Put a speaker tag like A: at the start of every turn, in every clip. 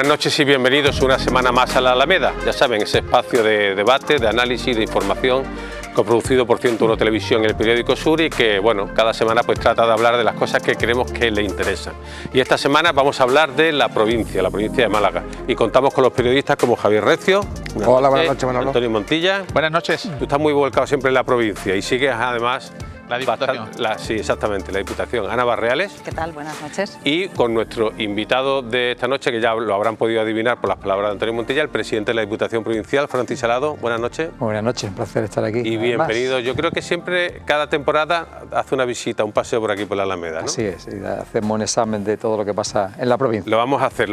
A: Buenas noches y bienvenidos una semana más a la Alameda. Ya saben, ese espacio de debate, de análisis, de información, coproducido por 101 Televisión y el Periódico Sur, y que, bueno, cada semana pues trata de hablar de las cosas que creemos que le interesan. Y esta semana vamos a hablar de la provincia de Málaga. Y contamos con los periodistas como Javier Recio.
B: Hola, buenas noches, Manolo.
A: Antonio Montilla.
C: Buenas noches.
A: Tú estás muy volcado siempre en la provincia y sigues además...
C: La Diputación.
A: Sí, exactamente, la Diputación. Ana Barreales.
D: ¿Qué tal? Buenas noches.
A: Y con nuestro invitado de esta noche, que ya lo habrán podido adivinar por las palabras de Antonio Montilla, el presidente de la Diputación Provincial, Francis Salado. Buenas noches.
B: Buenas noches, un placer estar aquí.
A: Y bienvenido. Yo creo que siempre, cada temporada, hace una visita, un paseo por aquí por la Alameda, ¿no?
B: Así es, y hacemos un examen de todo lo que pasa en la provincia.
A: Lo vamos a hacer.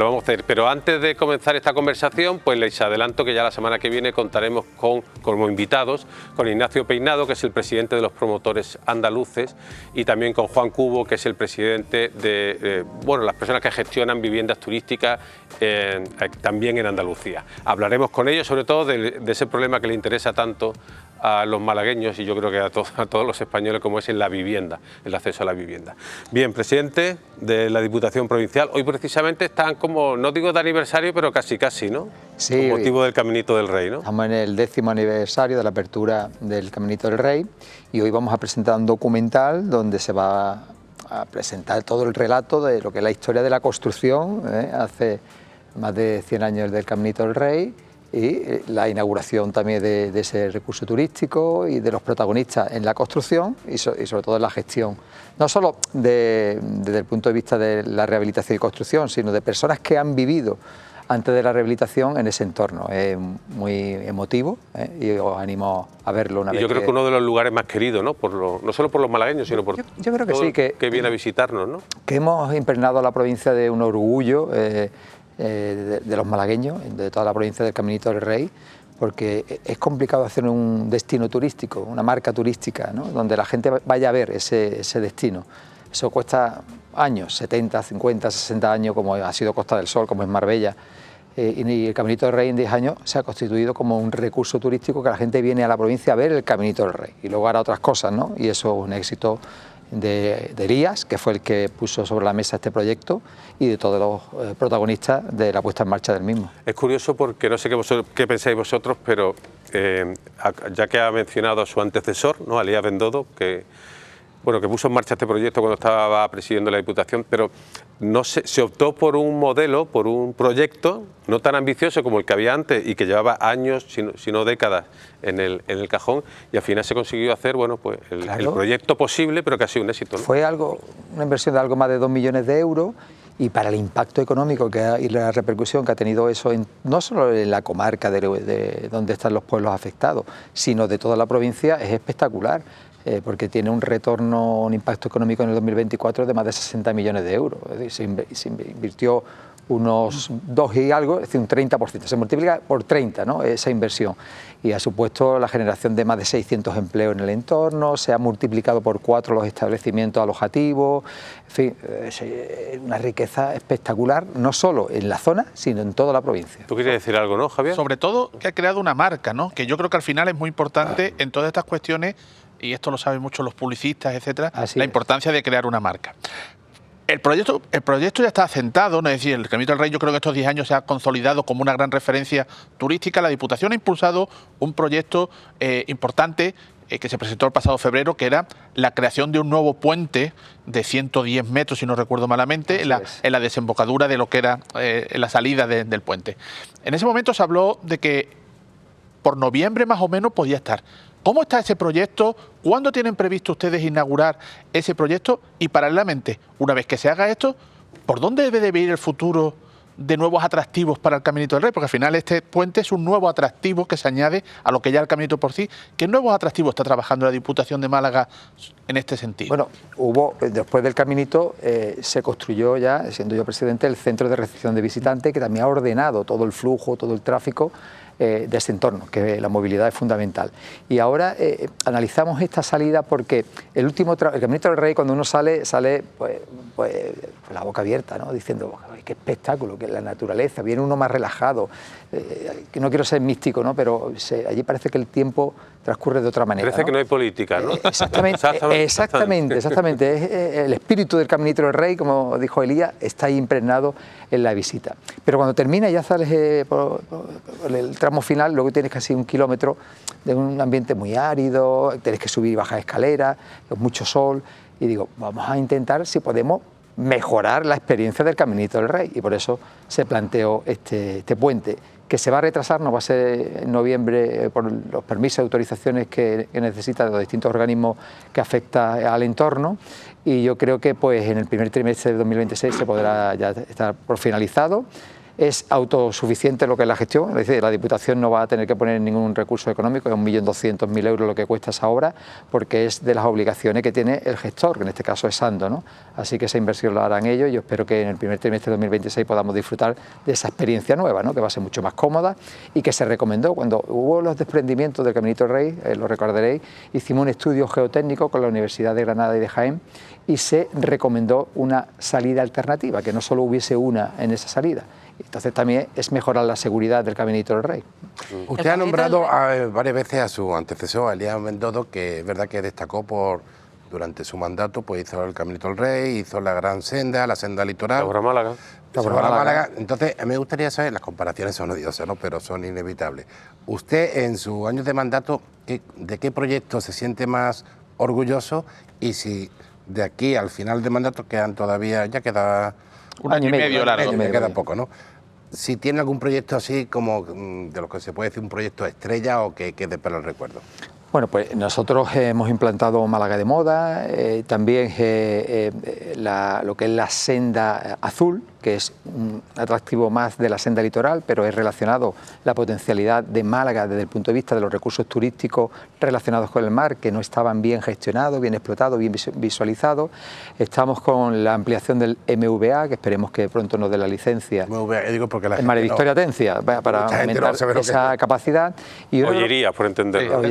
A: Pero antes de comenzar esta conversación, pues les adelanto que ya la semana que viene contaremos como invitados con Ignacio Peinado, que es el presidente de los promotores andaluces, y también con Juan Cubo, que es el presidente de las personas que gestionan viviendas turísticas también en Andalucía. Hablaremos con ellos sobre todo de ese problema que le interesa tanto a los malagueños y yo creo que a todos los españoles, como es en la vivienda, el acceso a la vivienda. Bien, presidente de la Diputación Provincial, hoy precisamente están como, no digo de aniversario, pero casi, ¿no?
B: Sí.
A: Con motivo del Caminito del Rey, ¿no?
B: Estamos en el 10º aniversario de la apertura del Caminito del Rey y hoy vamos a presentar un documental donde se va a presentar todo el relato de lo que es la historia de la construcción, hace más de 100 años del Caminito del Rey, y la inauguración también de ese recurso turístico y de los protagonistas en la construcción y sobre todo en la gestión, no solo desde el punto de vista de la rehabilitación y construcción, sino de personas que han vivido antes de la rehabilitación en ese entorno. Es muy emotivo y os animo a verlo una vez.
A: Yo creo que uno de los lugares más queridos, ¿no? No solo por los malagueños, sino por
B: yo creo que sí,
A: que viene a visitarnos, ¿no?
B: Que hemos impregnado a la provincia de un orgullo de los malagueños, de toda la provincia del Caminito del Rey, porque es complicado hacer un destino turístico, una marca turística, ¿no? Donde la gente vaya a ver ese destino. Eso cuesta años, 70, 50, 60 años, como ha sido Costa del Sol, como es Marbella, y el Caminito del Rey en 10 años se ha constituido como un recurso turístico que la gente viene a la provincia a ver el Caminito del Rey, y luego hará otras cosas, ¿no? Y eso es un éxito de Elías, que fue el que puso sobre la mesa este proyecto, y de todos los protagonistas de la puesta en marcha del mismo.
A: Es curioso porque no sé qué pensáis vosotros, pero ya que ha mencionado a su antecesor, ¿no? A Elías Bendodo, que puso en marcha este proyecto cuando estaba presidiendo la Diputación, pero no se optó por un modelo, por un proyecto no tan ambicioso como el que había antes y que llevaba años, sino décadas en el cajón, y al final se consiguió hacer el proyecto posible, pero que ha sido un éxito, ¿no?
B: Fue una inversión de algo más de 2 millones de euros, y para el impacto económico y la repercusión que ha tenido eso no solo en la comarca de donde están los pueblos afectados, sino de toda la provincia, es espectacular. Porque tiene un retorno, un impacto económico en el 2024 de más de 60 millones de euros. Es decir, se invirtió unos 2 y algo, es decir, un 30%. Se multiplica por 30, ¿no? Esa inversión. Y ha supuesto la generación de más de 600 empleos en el entorno, se ha multiplicado por 4 los establecimientos alojativos. En fin, es una riqueza espectacular, no solo en la zona, sino en toda la provincia.
A: ¿Tú quieres decir algo, no, Javier?
C: Sobre todo que ha creado una marca, ¿no? Que yo creo que al final es muy importante en todas estas cuestiones, y esto lo saben mucho los publicistas, etcétera, la importancia de crear una marca. El proyecto ya está asentado, ¿no? Es decir, el Caminito del Rey, yo creo que estos 10 años se ha consolidado como una gran referencia turística. La Diputación ha impulsado un proyecto importante que se presentó el pasado febrero, que era la creación de un nuevo puente de 110 metros, si no recuerdo malamente, en la desembocadura de lo que era la salida del puente. En ese momento se habló de que por noviembre más o menos podía estar. ¿Cómo está ese proyecto? ¿Cuándo tienen previsto ustedes inaugurar ese proyecto? Y paralelamente, una vez que se haga esto, ¿por dónde debe de ir el futuro de nuevos atractivos para el Caminito del Rey? Porque al final este puente es un nuevo atractivo que se añade a lo que ya el Caminito por sí. ¿Qué nuevos atractivos está trabajando la Diputación de Málaga en este sentido?
B: Bueno, después del Caminito se construyó ya, siendo yo presidente, el centro de recepción de visitantes, que también ha ordenado todo el flujo, todo el tráfico de ese entorno, que la movilidad es fundamental. Y ahora analizamos esta salida porque el Caminito del Rey, cuando uno sale pues la boca abierta, ¿no? Diciendo, qué espectáculo, que la naturaleza, viene uno más relajado, que no quiero ser místico, ¿no? Pero allí parece que el tiempo transcurre de otra manera.
A: Parece que no hay política, ¿no?
B: Exactamente. Es el espíritu del Caminito del Rey, como dijo Elías, está ahí impregnado en la visita. Pero cuando termina, ya sales por el tramo final, luego tienes casi 1 kilómetro de un ambiente muy árido, tienes que subir y bajar escaleras, mucho sol, y digo, vamos a intentar si podemos mejorar la experiencia del Caminito del Rey, y por eso se planteó este puente, que se va a retrasar, no va a ser en noviembre por los permisos y autorizaciones que necesita de los distintos organismos que afecta al entorno, y yo creo que pues en el primer trimestre de 2026 se podrá ya estar por finalizado. Es autosuficiente lo que es la gestión, es decir, la Diputación no va a tener que poner ningún recurso económico, es 1.200.000 euros lo que cuesta esa obra, porque es de las obligaciones que tiene el gestor, que en este caso es Sando, ¿no? Así que esa inversión la harán ellos y yo espero que en el primer trimestre de 2026 podamos disfrutar de esa experiencia nueva, ¿no? Que va a ser mucho más cómoda y que se recomendó cuando hubo los desprendimientos del Caminito del Rey, lo recordaréis, hicimos un estudio geotécnico con la Universidad de Granada y de Jaén y se recomendó una salida alternativa, que no solo hubiese una en esa salida. Entonces también es mejorar la seguridad del Caminito del Rey.
D: Usted ha nombrado varias veces a su antecesor, Elías Bendodo, que es verdad que destacó durante su mandato, pues hizo el Caminito del Rey, hizo la Gran Senda, la Senda Litoral.
A: La Málaga.
D: Málaga. Entonces, me gustaría saber, las comparaciones son odiosas, ¿no? Pero son inevitables. Usted, en sus años de mandato, ¿de qué proyecto se siente más orgulloso? Y si de aquí al final de mandato quedan todavía, ya queda...
C: Un año y medio largo.
D: Me queda poco, ¿no? Si tiene algún proyecto así como de lo que se puede decir un proyecto estrella o que quede para el recuerdo.
B: Bueno, pues nosotros hemos implantado Málaga de Moda, también lo que es la senda azul, que es un atractivo más de la senda litoral, pero es relacionado la potencialidad de Málaga desde el punto de vista de los recursos turísticos relacionados con el mar, que no estaban bien gestionados, bien explotados, bien visualizados. Estamos con la ampliación del MVA, que esperemos que pronto nos dé la licencia.
D: MVA, digo porque la
B: en María Victoria Atencia, para aumentar esa capacidad. Y
A: Ollería, por entenderlo.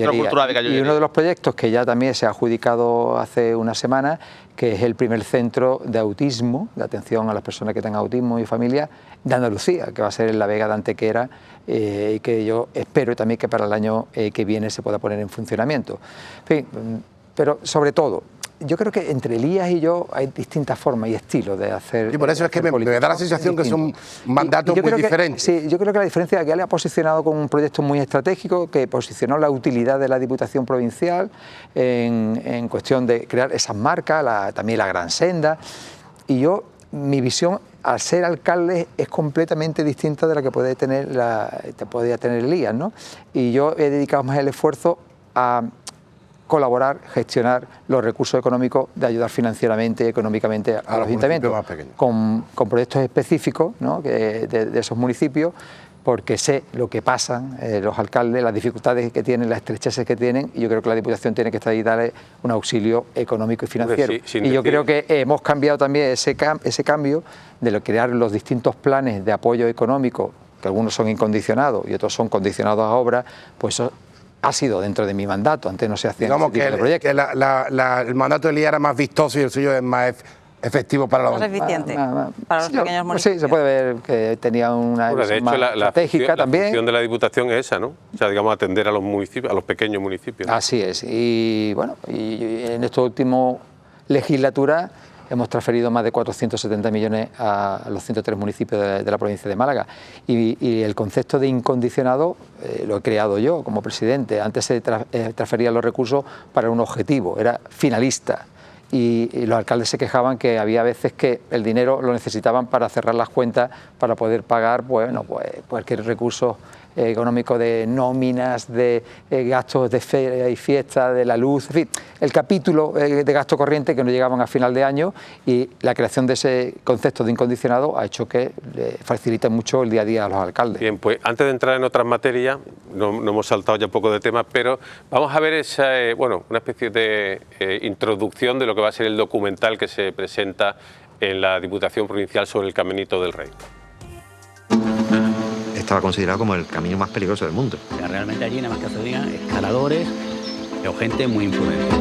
B: Y uno de los proyectos que ya también se ha adjudicado hace una semana, que es el primer centro de autismo, de atención a las personas que tengan autismo y familia, de Andalucía, que va a ser en la Vega de Antequera, y que yo espero también que para el año que viene se pueda poner en funcionamiento. En fin, pero sobre todo, yo creo que entre Elías y yo hay distintas formas y estilos de hacer.
D: Y por eso es que me da la sensación que son mandatos muy diferentes.
B: Sí, yo creo que la diferencia es que él ha posicionado con un proyecto muy estratégico que posicionó la utilidad de la Diputación Provincial en cuestión de crear esas marcas, también la Gran Senda. Y yo, mi visión, al ser alcalde, es completamente distinta de la que podía tener Elías, ¿no? Y yo he dedicado más el esfuerzo a colaborar, gestionar los recursos económicos, de ayudar financieramente y económicamente a los ayuntamientos, con proyectos específicos, ¿no? de esos municipios, porque sé lo que pasan los alcaldes, las dificultades que tienen, las estrecheces que tienen, y yo creo que la Diputación tiene que estar ahí y darle un auxilio económico y financiero. Y yo creo que hemos cambiado también ese cambio de crear los distintos planes de apoyo económico, que algunos son incondicionados y otros son condicionados a obras, pues eso ha sido dentro de mi mandato, antes no se hacía ese tipo de proyectos.
D: El mandato de Elías era más vistoso y el suyo es más efectivo para los...
E: Más eficiente para los pequeños municipios.
B: Sí, se puede ver que tenía una visión más estratégica también.
A: La función de la Diputación es esa, ¿no? O sea, digamos, atender a los municipios, a los pequeños municipios.
B: Así es. Y bueno, y en esta última legislatura hemos transferido más de 470 millones a los 103 municipios de la provincia de Málaga. Y el concepto de incondicionado lo he creado yo como presidente. Antes se transferían los recursos para un objetivo, era finalista. Y los alcaldes se quejaban que había veces que el dinero lo necesitaban para cerrar las cuentas, para poder pagar cualquier recurso económico de nóminas, de gastos de feria y fiesta, de la luz, en fin, el capítulo de gasto corriente que no llegaban a final de año, y la creación de ese concepto de incondicionado ha hecho que facilite mucho el día a día a los alcaldes.
A: Bien, pues antes de entrar en otras materias, no hemos saltado ya un poco de temas, pero vamos a ver una especie de introducción de lo que va a ser el documental que se presenta en la Diputación Provincial sobre el Caminito del Rey.
F: estaba considerado como el camino más peligroso del mundo.
G: O sea, realmente allí nada más que había escaladores o gente muy imprudente.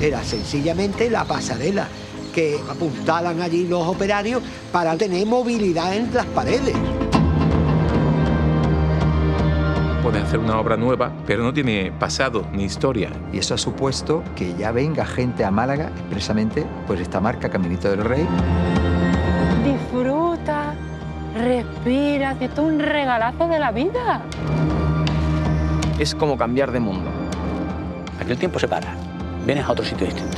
H: Era sencillamente la pasarela que apuntalan allí los operarios para tener movilidad en las paredes.
I: Pueden hacer una obra nueva, pero no tiene pasado ni historia.
B: Y eso ha supuesto que ya venga gente a Málaga expresamente por esta marca Caminito del Rey.
J: Disfruta, respira, que esto es un regalazo de la vida.
K: Es como cambiar de mundo.
G: Aquí el tiempo se para, vienes a otro sitio distinto.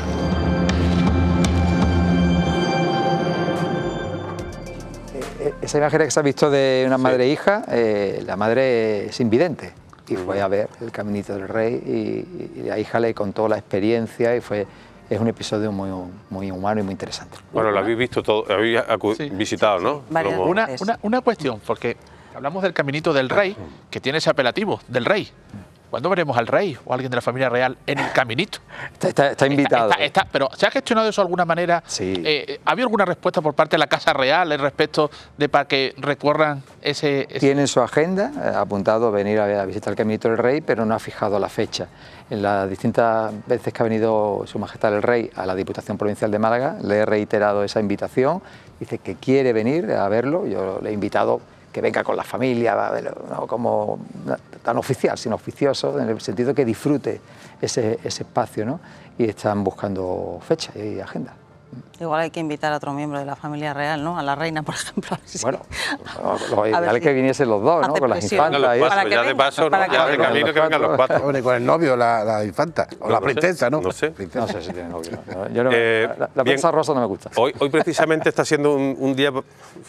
B: Esa imagen que se ha visto de una madre e hija, la madre es invidente y fue a ver el Caminito del Rey y la hija le contó la experiencia y es un episodio muy humano y muy interesante.
A: Bueno, lo habéis visto todo, lo habéis visitado, ¿no?
C: Una cuestión, porque hablamos del Caminito del Rey, que tiene ese apelativo, del Rey. ¿Cuándo veremos al rey o a alguien de la familia real en el Caminito?
B: Está invitado.
C: Pero ¿se ha gestionado eso de alguna manera?
B: Sí.
C: ¿Ha habido alguna respuesta por parte de la Casa Real respecto de para que recorran ese...?
B: Tiene en su agenda apuntado a venir a visitar el Caminito del Rey, pero no ha fijado la fecha. En las distintas veces que ha venido Su Majestad el Rey a la Diputación Provincial de Málaga, le he reiterado esa invitación. Dice que quiere venir a verlo. Yo le he invitado que venga con la familia, no como tan oficial, sino oficioso, en el sentido que disfrute ese espacio, ¿no? Y están buscando fecha y agenda.
E: Igual hay que invitar a otro miembro de la familia real, ¿no? A la reina, por ejemplo.
B: Bueno, lo ideal es que viniesen los dos, ¿no? Con las infantas.
A: Ya de paso, ¿no? Ya de camino que vengan los cuatro.
D: Hombre, con el novio, la infanta, o la princesa, ¿no?
A: No sé.
B: No sé si tiene novio. Yo la prensa rosa no me gusta.
A: Hoy precisamente está siendo un día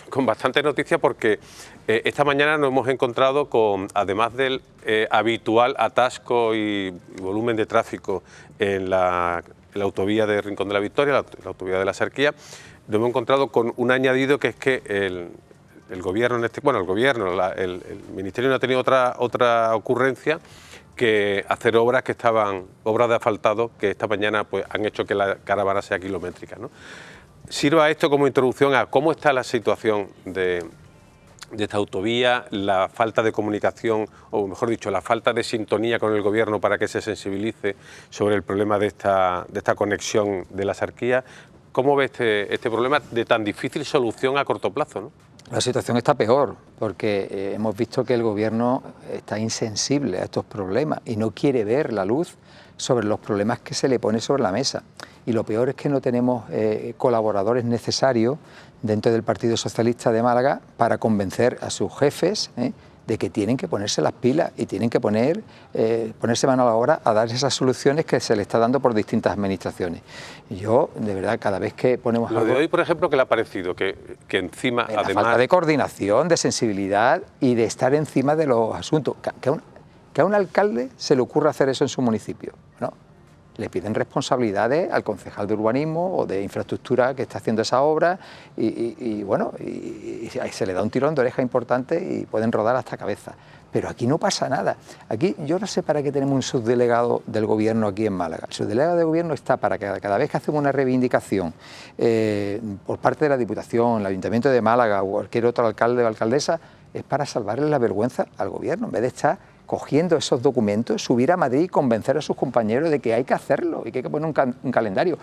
A: con bastante noticia porque esta mañana nos hemos encontrado con, además del habitual atasco y volumen de tráfico en la autovía de Rincón de la Victoria, la autovía de la Serquía, nos hemos encontrado con un añadido que es que el gobierno, el ministerio no ha tenido otra ocurrencia que hacer obras de asfaltado que esta mañana pues han hecho que la caravana sea kilométrica, ¿no? Sirva esto como introducción a cómo está la situación de esta autovía, la falta de comunicación, o mejor dicho, la falta de sintonía con el gobierno para que se sensibilice sobre el problema de esta conexión de la Serquía. ¿Cómo ve este problema de tan difícil solución a corto plazo, ¿no?
B: La situación está peor, porque hemos visto que el gobierno está insensible a estos problemas y no quiere ver la luz sobre los problemas que se le pone sobre la mesa. Y lo peor es que no tenemos colaboradores necesarios dentro del Partido Socialista de Málaga para convencer a sus jefes de que tienen que ponerse las pilas y tienen que ponerse mano a la obra a dar esas soluciones que se le está dando por distintas administraciones. Y yo, de verdad, cada vez que ponemos...
A: Lo de hoy, por ejemplo, ¿qué le ha parecido? Que encima,
B: la
A: además...
B: falta de coordinación, de sensibilidad y de estar encima de los asuntos. Que a un alcalde se le ocurra hacer eso en su municipio, ¿no? Le piden responsabilidades al concejal de urbanismo o de infraestructura que está haciendo esa obra y se le da un tirón de oreja importante y pueden rodar hasta cabeza. Pero aquí no pasa nada. Aquí yo no sé para qué tenemos un subdelegado del gobierno aquí en Málaga. El subdelegado del gobierno está para que cada vez que hacemos una reivindicación por parte de la Diputación, el Ayuntamiento de Málaga o cualquier otro alcalde o alcaldesa, es para salvarle la vergüenza al gobierno, en vez de estar cogiendo esos documentos, subir a Madrid y convencer a sus compañeros de que hay que hacerlo y que hay que poner un calendario,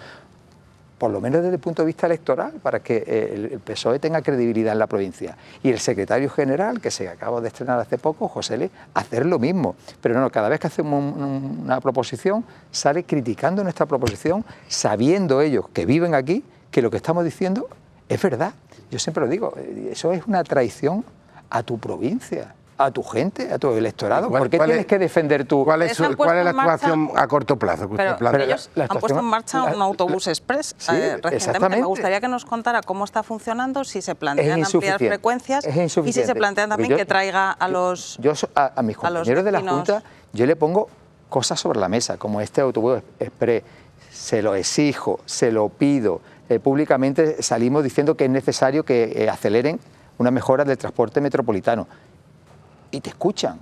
B: por lo menos desde el punto de vista electoral, para que el PSOE tenga credibilidad en la provincia. Y el secretario general, que se acaba de estrenar hace poco, José L., hacer lo mismo. Pero no, cada vez que hacemos una proposición, sale criticando nuestra proposición, sabiendo ellos que viven aquí, que lo que estamos diciendo es verdad. Yo siempre lo digo, eso es una traición a tu provincia, a tu gente, a tu electorado. ¿Por qué tienes que defender tú?
D: ¿Cuál es la actuación a corto plazo?
E: Pero ellos han puesto en marcha un autobús express recientemente. Me gustaría que nos contara cómo está funcionando, si se plantean ampliar frecuencias y si se plantean también que traiga a los...
B: A mis compañeros de la Junta, yo le pongo cosas sobre la mesa, como este autobús express. Se lo exijo, se lo pido. Públicamente salimos diciendo que es necesario que aceleren una mejora del transporte metropolitano. Y te escuchan.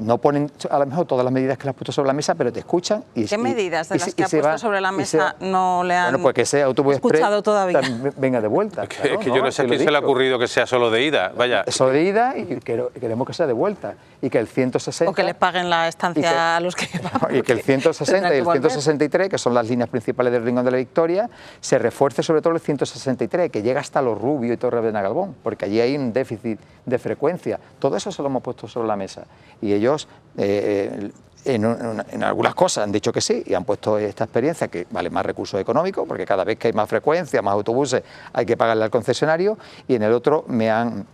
B: no ponen a lo mejor todas las medidas que le has puesto sobre la mesa, pero te escuchan.
E: ¿Qué medidas de las que ha puesto sobre la mesa no le han
B: pues que ese autobús
E: escuchado todavía?
B: Venga de vuelta.
A: Claro, es que yo no sé a quién se le ha ocurrido que sea solo de ida. Vaya.
B: Solo de ida y queremos que sea de vuelta. Y que el 160...
E: O que les paguen la estancia a los que van.
B: Y que el 160 y el 163, que son las líneas principales del Rincón de la Victoria, se refuerce sobre todo el 163, que llega hasta Los Rubios y Torre Benagalbón, porque allí hay un déficit de frecuencia. Todo eso se lo hemos puesto sobre la mesa. Y ellos, en algunas cosas han dicho que sí y han puesto esta experiencia que vale más recursos económicos, porque cada vez que hay más frecuencia, más autobuses, hay que pagarle al concesionario, y en el otro me han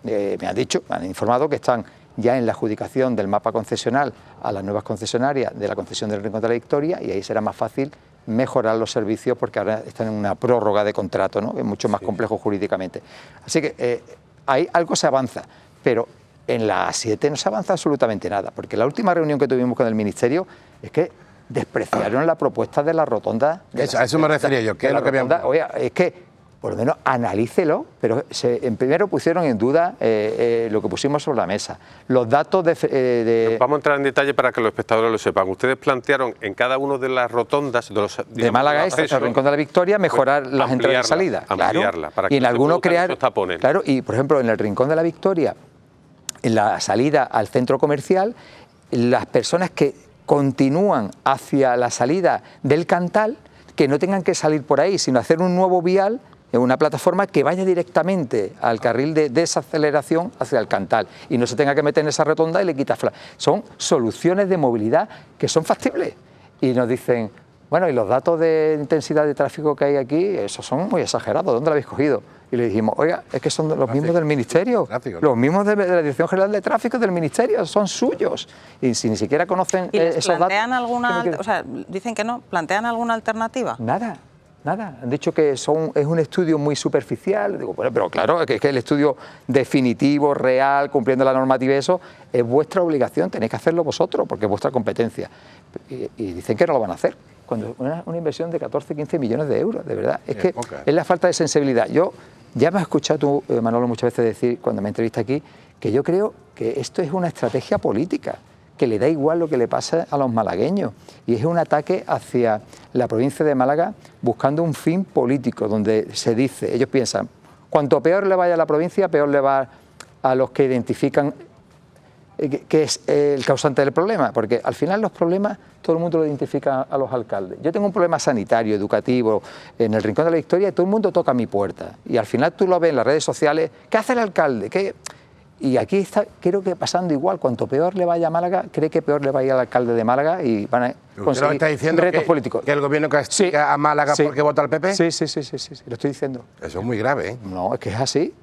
B: informado que están ya en la adjudicación del mapa concesional a las nuevas concesionarias de la concesión del Rincón de la Victoria, y ahí será más fácil mejorar los servicios porque ahora están en una prórroga de contrato, ¿no? Es mucho más complejo jurídicamente. Así que ahí algo se avanza, pero en la A7 no se avanza absolutamente nada, porque la última reunión que tuvimos con el Ministerio es que despreciaron la propuesta de la rotonda.
D: A eso me refería yo, ¿qué es lo que habíamos...
B: Oye, es que por lo menos analícelo, pero en primero pusieron en duda lo que pusimos sobre la mesa. Los datos de...
A: Vamos a entrar en detalle para que los espectadores lo sepan. Ustedes plantearon en cada una de las rotondas...
B: de Málaga Este hasta el Rincón de la Victoria, mejorar las entradas y salidas.
A: Ampliarla, para que
B: y en alguno crear...
A: tapones.
B: Claro, y por ejemplo en el Rincón de la Victoria, en la salida al centro comercial, las personas que continúan hacia la salida del Cantal, que no tengan que salir por ahí, sino hacer un nuevo vial, en una plataforma que vaya directamente al carril de desaceleración hacia el Cantal y no se tenga que meter en esa rotonda y le quita... Son soluciones de movilidad que son factibles. Y nos dicen, bueno, y los datos de intensidad de tráfico que hay aquí, esos son muy exagerados, ¿dónde lo habéis cogido? Y le dijimos, oiga, es que son los mismos del Ministerio, los mismos de la Dirección General de Tráfico del Ministerio, son suyos. Y si ni siquiera conocen esos datos...
E: O sea, dicen que no, ¿plantean alguna alternativa?
B: Nada. Nada, han dicho que es un estudio muy superficial. Digo, bueno, pero claro, es que el estudio definitivo, real, cumpliendo la normativa y eso, es vuestra obligación, tenéis que hacerlo vosotros, porque es vuestra competencia. Y dicen que no lo van a hacer, cuando una inversión de 14, 15 millones de euros, de verdad. Es que es la falta de sensibilidad. Yo ya me has escuchado tú, Manolo, muchas veces decir, cuando me entrevistas aquí, que yo creo que esto es una estrategia política, que le da igual lo que le pasa a los malagueños, y es un ataque hacia la provincia de Málaga buscando un fin político, donde se dice, ellos piensan, cuanto peor le vaya a la provincia, peor le va a los que identifican que es el causante del problema, porque al final los problemas todo el mundo lo identifica a los alcaldes. Yo tengo un problema sanitario, educativo, en el Rincón de la Victoria, y todo el mundo toca mi puerta, y al final tú lo ves en las redes sociales, ¿qué hace el alcalde? ¿Qué? Y aquí está, creo que pasando igual, cuanto peor le vaya a Málaga, cree que peor le vaya al alcalde de Málaga y van a conseguir
D: está diciendo
B: retos políticos.
D: ¿Que el gobierno castiga a Málaga porque vota al PP?
B: Sí, lo estoy diciendo.
D: Eso es muy grave, ¿eh?
B: No, es que es así.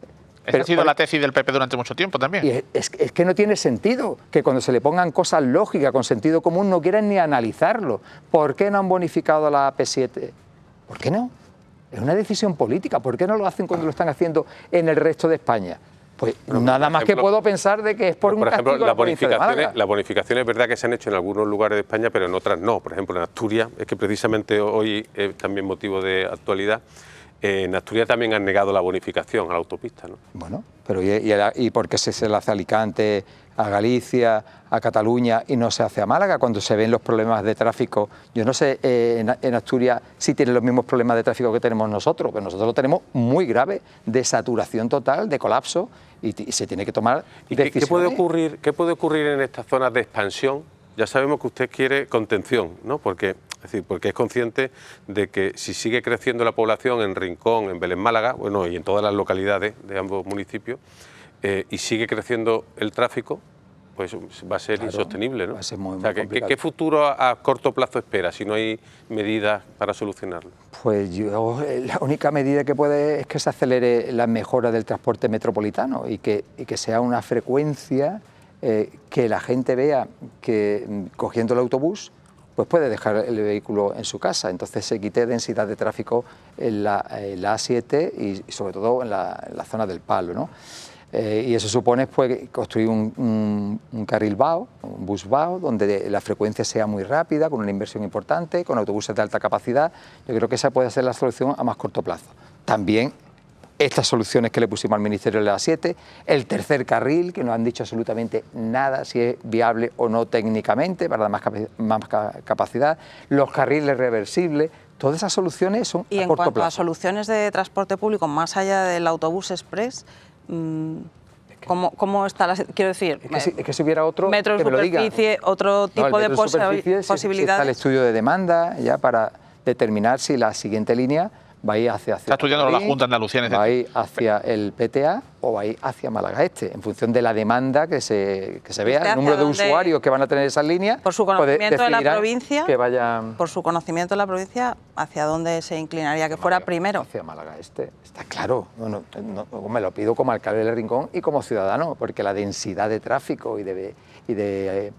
C: Esa ha sido la tesis del PP durante mucho tiempo también.
B: Y es que no tiene sentido que cuando se le pongan cosas lógicas, con sentido común, no quieran ni analizarlo. ¿Por qué no han bonificado la AP7? ¿Por qué no? Es una decisión política. ¿Por qué no lo hacen cuando lo están haciendo en el resto de España? Pues nada más que puedo pensar de que es por un castigo.
A: Por ejemplo, las bonificaciones es verdad que se han hecho en algunos lugares de España, pero en otras no. Por ejemplo, en Asturias, es que precisamente hoy es también motivo de actualidad, en Asturias también han negado la bonificación a la autopista, ¿no?
B: Bueno, pero ¿y por qué se le hace a Alicante, a Galicia, a Cataluña y no se hace a Málaga cuando se ven los problemas de tráfico? Yo no sé en Asturias si tienen los mismos problemas de tráfico que tenemos nosotros, pero nosotros lo tenemos muy grave, de saturación total, de colapso, y se tiene que tomar decisiones.
A: ¿Qué puede ocurrir en estas zonas de expansión? Ya sabemos que usted quiere contención, ¿no? Porque es consciente de que si sigue creciendo la población en Rincón, en Belén Málaga, bueno, y en todas las localidades de ambos municipios, y sigue creciendo el tráfico, pues va a ser insostenible, ¿no?
B: Va a ser muy
A: ¿qué futuro a corto plazo espera si no hay medidas para solucionarlo?
B: Pues la única medida que puede es que se acelere la mejora del transporte metropolitano y que sea una frecuencia que la gente vea que cogiendo el autobús pues puede dejar el vehículo en su casa, entonces se quite densidad de tráfico en la A7 y sobre todo en la zona del Palo, ¿no? Y eso supone pues, construir un carril BAO, un bus BAO, donde la frecuencia sea muy rápida, con una inversión importante, con autobuses de alta capacidad. Yo creo que esa puede ser la solución a más corto plazo. También estas soluciones que le pusimos al Ministerio de la 7, el tercer carril, que no han dicho absolutamente nada si es viable o no técnicamente para dar más capacidad, los carriles reversibles. Todas esas soluciones son a corto plazo.
E: Y en cuanto a soluciones de transporte público, más allá del autobús express, ¿cómo está la...? Quiero decir,
B: es que si hubiera otro,
E: metro de superficie, otro tipo de posibilidades.
B: Está el estudio de demanda ya para determinar si la siguiente línea va a ir hacia
C: está estudiando la Junta de Andalucía.
B: Va a ir hacia el PTA o va a ir hacia Málaga Este, en función de la demanda que se vea, el número de usuarios que van a tener esas líneas.
E: Por su conocimiento de la provincia,
B: que vayan...
E: por su conocimiento de la provincia, ¿hacia dónde se inclinaría que fuera primero?
B: Hacia Málaga Este, está claro. No, me lo pido como alcalde del Rincón y como ciudadano, porque la densidad de tráfico y de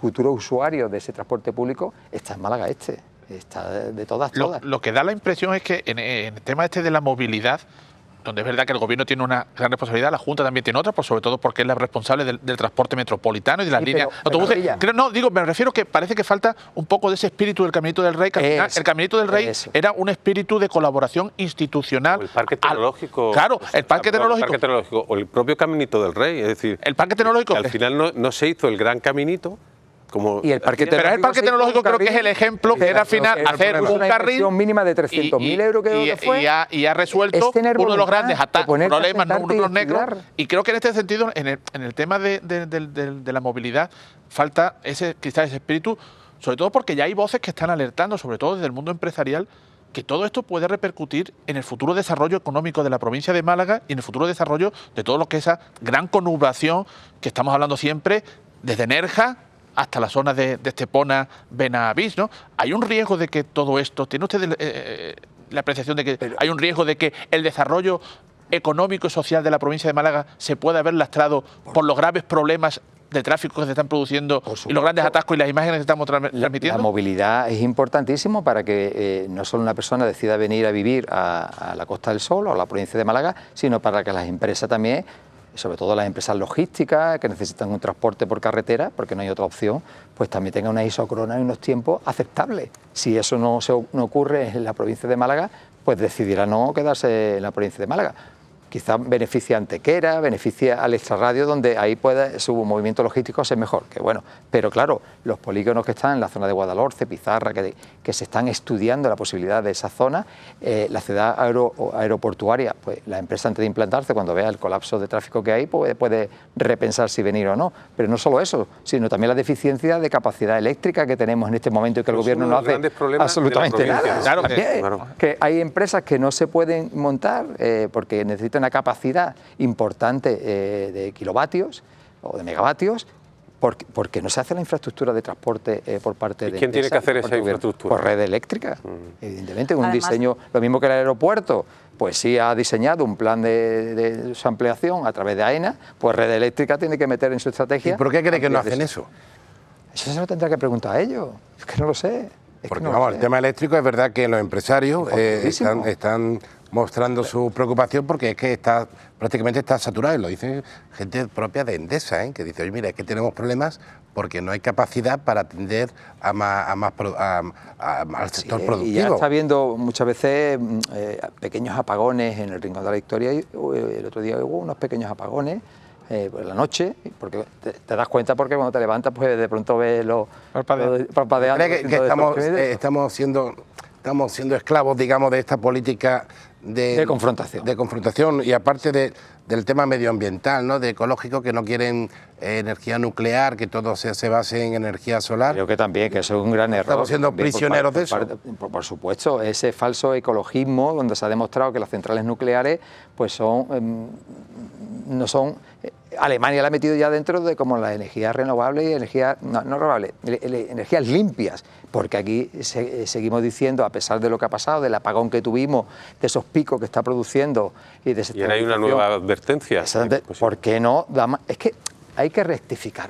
B: futuros usuarios de ese transporte público está en Málaga Este. Está de todas.
C: Lo que da la impresión es que en el tema este de la movilidad, donde es verdad que el Gobierno tiene una gran responsabilidad, la Junta también tiene otra, sobre todo porque es la responsable del transporte metropolitano y de las líneas autobuses. Me refiero que parece que falta un poco de ese espíritu del Caminito del Rey, que al final el Caminito del Rey era un espíritu de colaboración institucional.
A: O el Parque Tecnológico.
C: Claro, el Parque Tecnológico.
A: O el propio Caminito del Rey, es decir,
C: el Parque Tecnológico.
A: Que al final no se hizo el gran caminito.
B: Y el Parque
C: Pero el Parque Tecnológico creo que es el ejemplo que era al final hacer un carril
B: mínima de 300.000 euros
C: y ha resuelto uno de los grandes problemas números negros. Y creo que en este sentido, en el tema de la movilidad, falta quizás ese espíritu, sobre todo porque ya hay voces que están alertando, sobre todo desde el mundo empresarial, que todo esto puede repercutir en el futuro desarrollo económico de la provincia de Málaga y en el futuro desarrollo de todo lo que es esa gran conurbación que estamos hablando siempre, desde Nerja hasta la zona de Estepona, Benavís, ¿no? Hay un riesgo de que todo esto, ¿tiene usted la apreciación de que hay un riesgo de que el desarrollo económico y social de la provincia de Málaga se pueda ver lastrado por los graves problemas de tráfico que se están produciendo y los grandes atascos y las imágenes que estamos transmitiendo?
B: La movilidad es importantísimo para que no solo una persona decida venir a vivir a la Costa del Sol o a la provincia de Málaga, sino para que las empresas también, sobre todo las empresas logísticas que necesitan un transporte por carretera, porque no hay otra opción, pues también tengan una isócrona y unos tiempos aceptables. Si eso no ocurre en la provincia de Málaga, pues decidirá no quedarse en la provincia de Málaga. Quizás beneficia a Antequera, beneficia al extrarradio, donde ahí puede su movimiento logístico ser mejor, que bueno. Pero claro, los polígonos que están en la zona de Guadalhorce, Pizarra, que se están estudiando la posibilidad de esa zona, la ciudad aeroportuaria, pues la empresa antes de implantarse, cuando vea el colapso de tráfico que hay, puede repensar si venir o no. Pero no solo eso, sino también la deficiencia de capacidad eléctrica que tenemos en este momento y que el Gobierno no hace absolutamente nada.
C: Claro
B: que hay empresas que no se pueden montar porque necesitan una capacidad importante de kilovatios o de megavatios, porque no se hace la infraestructura de transporte por parte de...
A: ¿Quién tiene que hacer esa infraestructura?
B: Por red eléctrica, evidentemente. Un diseño, lo mismo que el aeropuerto, pues sí ha diseñado un plan de su ampliación a través de AENA, pues red eléctrica tiene que meter en su estrategia...
D: ¿Y por qué cree que no hacen eso?
B: Eso se lo tendrá que preguntar a ellos, es que no lo sé.
D: Porque vamos, el tema eléctrico es verdad que los empresarios están mostrando su preocupación porque es que prácticamente está saturado, y lo dice gente propia de Endesa, que dice, oye, mira, es que tenemos problemas porque no hay capacidad para atender al sector productivo.
B: Y ya está habiendo muchas veces pequeños apagones en el Rincón de la Victoria. El otro día hubo unos pequeños apagones por la noche, porque te das cuenta porque cuando te levantas pues de pronto ves los parpadeando.
D: ¿Cree que estamos siendo esclavos, digamos, de esta política de confrontación y aparte del tema medioambiental, ¿no? De ecológico, que no quieren energía nuclear, que todo se base en energía solar?
B: Creo que también, que eso es un gran error.
D: ¿Estamos siendo prisioneros de eso?
B: Por supuesto, ese falso ecologismo donde se ha demostrado que las centrales nucleares pues no son... Alemania la ha metido ya dentro de como las energías renovables y energías no renovables, energías limpias, porque aquí seguimos diciendo, a pesar de lo que ha pasado, del apagón que tuvimos, de esos picos que está produciendo y ¿Por qué no? Es que hay que rectificar.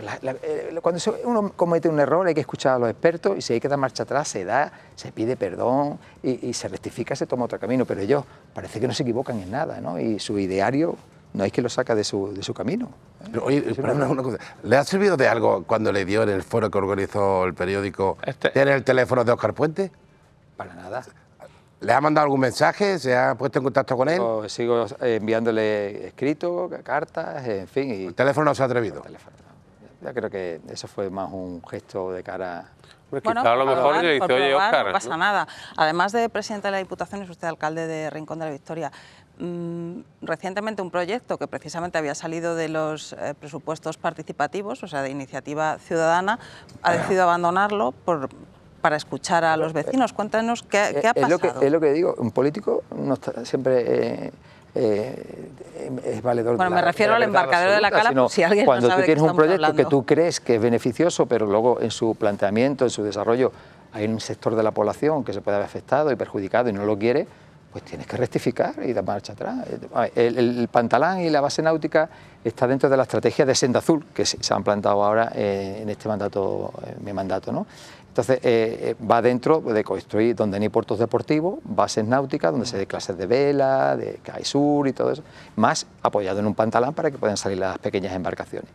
B: Cuando uno comete un error hay que escuchar a los expertos y si hay que dar marcha atrás se pide perdón y se rectifica, se toma otro camino, pero ellos parece que no se equivocan en nada, ¿no? Y su ideario no hay que lo saca de su camino.
D: Pero, oye, una cosa, ¿le ha servido de algo cuando le dio en el foro que organizó el periódico tener el teléfono de Óscar Puente?
B: Para nada.
D: ¿Le ha mandado algún mensaje? ¿Se ha puesto en contacto con él?
B: Yo sigo enviándole escritos, cartas, en fin. Y
D: ¿El teléfono no se ha atrevido?
B: Yo creo que eso fue más un gesto de cara...
E: Bueno,
A: quizá a lo mejor le dice, oye, Óscar,
E: no pasa nada. Además de presidente de la Diputación, es usted alcalde de Rincón de la Victoria. Recientemente un proyecto que precisamente había salido de los presupuestos participativos, o sea, de iniciativa ciudadana, ha decidido abandonarlo para escuchar a los vecinos. Cuéntanos qué ha pasado.
B: Es lo que digo, un político no está siempre... es valedor.
E: Bueno, me refiero al embarcadero de la Cala, por si alguien
B: cuando
E: no sabe
B: tú tienes un proyecto
E: hablando.
B: que tú crees que es beneficioso, pero luego en su planteamiento, en su desarrollo, hay un sector de la población que se puede haber afectado y perjudicado y no lo quiere, pues tienes que rectificar y dar marcha atrás. El Pantalán y la base náutica está dentro de la estrategia de Senda Azul, que se han plantado ahora en este mandato, en mi mandato, ¿no? Entonces, va dentro de construir donde no hay puertos deportivos, bases náuticas, donde se dé clases de vela, de kitesurf y todo eso, más apoyado en un pantalán para que puedan salir las pequeñas embarcaciones.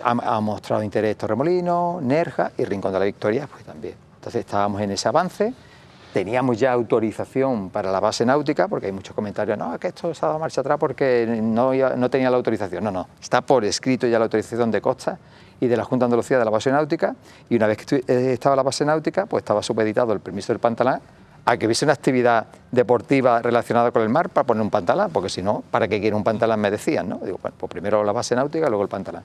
B: Ha mostrado interés Torremolinos, Nerja y Rincón de la Victoria, pues también. Entonces, estábamos en ese avance, teníamos ya autorización para la base náutica, porque hay muchos comentarios, no, es que esto se ha dado marcha atrás porque no tenía la autorización. No, está por escrito ya la autorización de Costa y de la Junta de Andalucía de la base náutica, y una vez que estaba la base náutica, pues estaba supeditado el permiso del Pantalán a que hubiese una actividad deportiva relacionada con el mar para poner un Pantalán, porque si no, ¿para qué quiere un Pantalán? Me decían, ¿no? Digo, bueno, pues primero la base náutica, luego el Pantalán.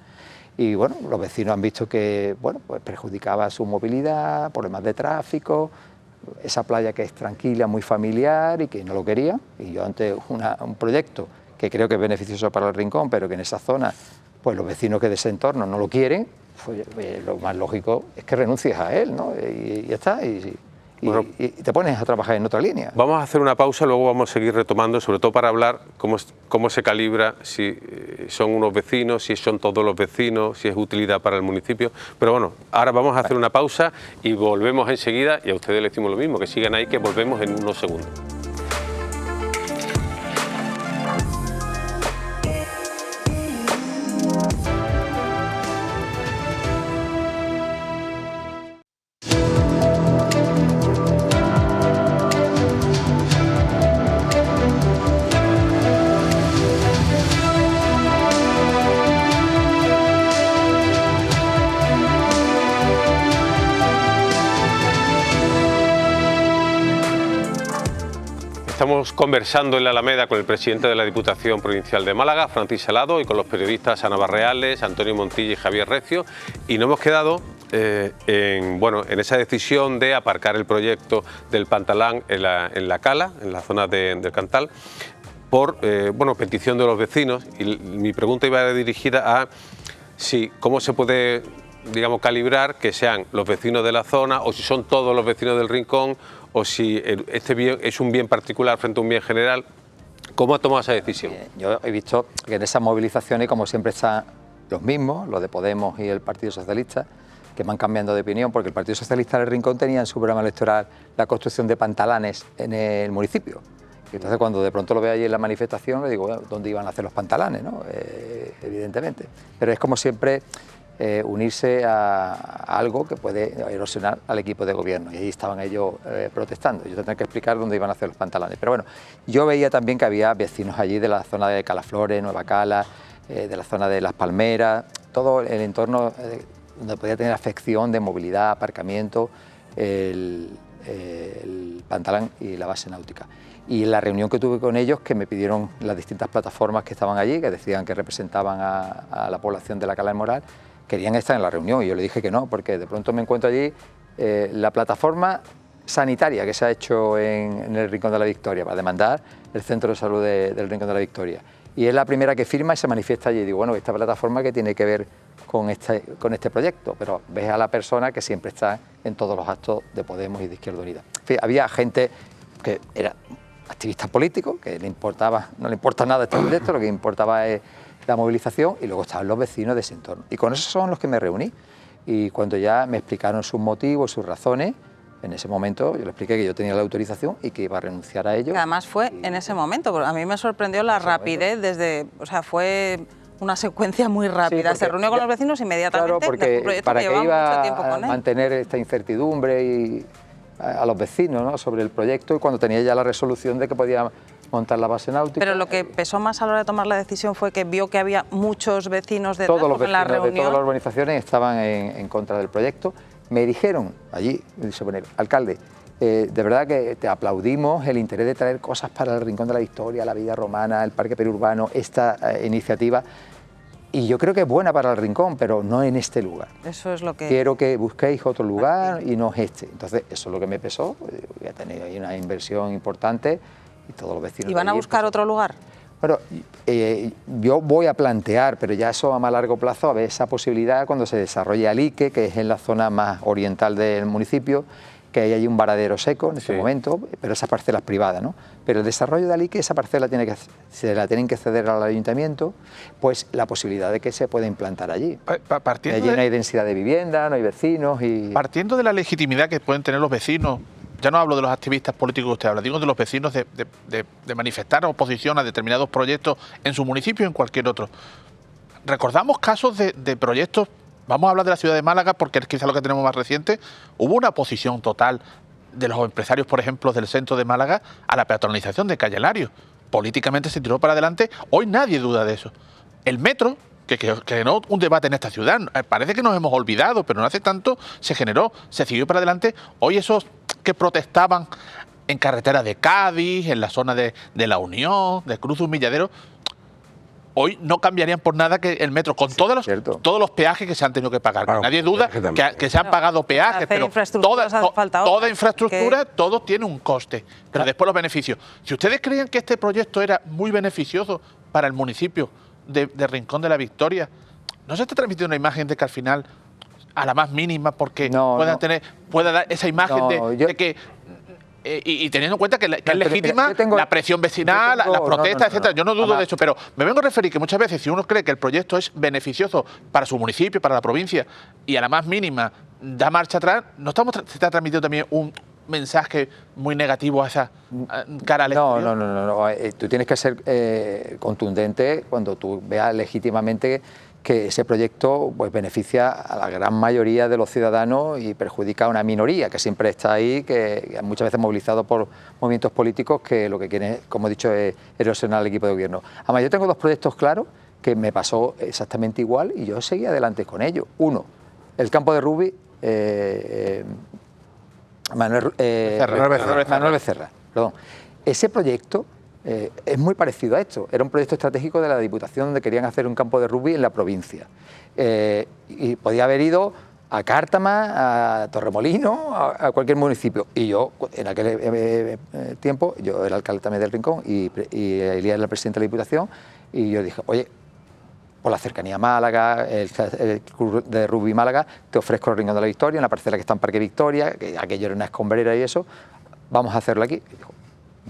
B: Y bueno, los vecinos han visto que, bueno, pues perjudicaba su movilidad, problemas de tráfico, esa playa que es tranquila, muy familiar y que no lo quería. Y yo ante un proyecto que creo que es beneficioso para el Rincón, pero que en esa zona, pues los vecinos que de ese entorno no lo quieren, pues lo más lógico es que renuncies a él, ¿no? Y ya está, y te pones a trabajar en otra línea.
A: Vamos a hacer una pausa, luego vamos a seguir retomando, sobre todo para hablar cómo se calibra, si son unos vecinos, si son todos los vecinos, si es utilidad para el municipio. Pero bueno, ahora vamos a hacer una pausa y volvemos enseguida, y a ustedes les decimos lo mismo, que sigan ahí, que volvemos en unos segundos. Estamos conversando en la Alameda con el presidente de la Diputación Provincial de Málaga, Francis Salado, y con los periodistas Ana Barreales, Antonio Montilla y Javier Recio, y nos hemos quedado en esa decisión de aparcar el proyecto del Pantalán en la Cala, en la zona del Cantal, por petición de los vecinos. Y mi pregunta iba dirigida a cómo se puede, digamos, calibrar que sean los vecinos de la zona, o si son todos los vecinos del Rincón, o si este bien es un bien particular frente a un bien general. ¿Cómo ha tomado esa decisión?
B: Yo he visto que en esas movilizaciones, como siempre, están los mismos, los de Podemos y el Partido Socialista, que van cambiando de opinión, porque el Partido Socialista del Rincón tenía en su programa electoral la construcción de pantalanes en el municipio. Y entonces, cuando de pronto lo veo allí en la manifestación, le digo, bueno, ¿dónde iban a hacer los pantalanes, ¿no? Evidentemente. Pero es como siempre unirse a algo que puede erosionar al equipo de gobierno, y ahí estaban ellos protestando. Yo tendría que explicar dónde iban a hacer los pantalanes, pero bueno, yo veía también que había vecinos allí de la zona de Calaflores, Nueva Cala, de la zona de Las Palmeras, todo el entorno donde podía tener afección de movilidad, aparcamiento, el Pantalán y la base náutica. Y en la reunión que tuve con ellos, que me pidieron las distintas plataformas que estaban allí, que decían que representaban a la población de la Cala del Moral, querían estar en la reunión, y yo le dije que no, porque de pronto me encuentro allí la plataforma sanitaria que se ha hecho en el Rincón de la Victoria para demandar el centro de salud del Rincón de la Victoria. Y es la primera que firma y se manifiesta allí. Y digo, bueno, esta plataforma que tiene que ver con este proyecto, pero ves a la persona que siempre está en todos los actos de Podemos y de Izquierda Unida. En fin, había gente que era activista político, que no le importa nada este proyecto, lo que importaba es la movilización, y luego estaban los vecinos de ese entorno. Y con esos son los que me reuní. Y cuando ya me explicaron sus motivos, sus razones, en ese momento yo le expliqué que yo tenía la autorización y que iba a renunciar a ello.
E: Además fue en ese momento, porque a mí me sorprendió la rapidez fue una secuencia muy rápida. Sí, se reunió con los vecinos inmediatamente.
B: Claro, porque para que iba a mantener esta incertidumbre a los vecinos, ¿no?, sobre el proyecto, y cuando tenía ya la resolución de que podía montar la base náutica.
E: Pero lo que pesó más a la hora de tomar la decisión fue que vio que había muchos vecinos detrás,
B: todos los
E: en la
B: vecinos
E: reunión.
B: de todas las urbanizaciones estaban en contra del proyecto. Me dijeron allí, alcalde, de verdad que te aplaudimos el interés de traer cosas para el Rincón de la Victoria, la Villa Romana, el Parque Periurbano, esta iniciativa. Y yo creo que es buena para el Rincón, pero no en este lugar.
E: Eso es lo que...
B: Quiero que busquéis otro lugar y no es este. Entonces, eso es lo que me pesó. Voy a tener ahí una inversión importante y todos los vecinos...
E: ¿Y van a buscar otro lugar?
B: Bueno, yo voy a plantear, pero ya eso a más largo plazo, a ver esa posibilidad cuando se desarrolle Alique, que es en la zona más oriental del municipio, que hay allí un varadero seco en este momento, pero esa parcela es privada, ¿no? Pero el desarrollo de Alique, esa parcela se la tienen que ceder al ayuntamiento, pues la posibilidad de que se pueda implantar allí. Allí no hay densidad de vivienda, no hay vecinos y...
C: Partiendo de la legitimidad que pueden tener los vecinos, ya no hablo de los activistas políticos que usted habla, digo de los vecinos de manifestar oposición a determinados proyectos en su municipio o en cualquier otro. Recordamos casos de proyectos. Vamos a hablar de la ciudad de Málaga porque es quizá lo que tenemos más reciente. Hubo una oposición total de los empresarios, por ejemplo, del centro de Málaga a la peatonalización de Calle Lario. Políticamente se tiró para adelante. Hoy nadie duda de eso. El metro, que generó un debate en esta ciudad, parece que nos hemos olvidado, pero no hace tanto se generó, se siguió para adelante. Hoy esos que protestaban en carretera de Cádiz, en la zona de La Unión, de Cruz de Humilladero, hoy no cambiarían por nada que el metro, con todos los peajes que se han tenido que pagar. Claro, nadie duda que se han pagado peajes, pero toda infraestructura, todo tiene un coste. Pero después los beneficios. Si ustedes creían que este proyecto era muy beneficioso para el municipio de Rincón de la Victoria, ¿no se está transmitiendo una imagen de que al final, a la más mínima, porque pueda dar esa imagen de que... Y teniendo en cuenta que es legítima la presión vecinal, las protestas, etcétera. Yo no dudo de eso, pero me vengo a referir que muchas veces si uno cree que el proyecto es beneficioso para su municipio, para la provincia, y a la más mínima da marcha atrás, se está transmitiendo también un mensaje muy negativo a esa cara al exterior.
B: No. Tú tienes que ser contundente cuando tú veas legítimamente que ese proyecto pues beneficia a la gran mayoría de los ciudadanos y perjudica a una minoría que siempre está ahí, que muchas veces movilizado por movimientos políticos que lo que quieren, como he dicho, es erosionar al equipo de gobierno. Además, yo tengo dos proyectos claros que me pasó exactamente igual y yo seguí adelante con ellos. Uno, el campo de Rubí, Manuel Becerra. Perdón. Ese proyecto es muy parecido a esto. Era un proyecto estratégico de la Diputación donde querían hacer un campo de rugby en la provincia. Y podía haber ido a Cártama, a Torremolino, a cualquier municipio. Y yo, en aquel tiempo, yo era alcalde también del Rincón y Elías era el presidente de la Diputación, y yo dije, oye, por la cercanía a Málaga, el club de rugby Málaga, te ofrezco el Rincón de la Victoria, en la parcela que está en Parque Victoria, que aquello era una escombrera y eso, vamos a hacerlo aquí. Y dijo,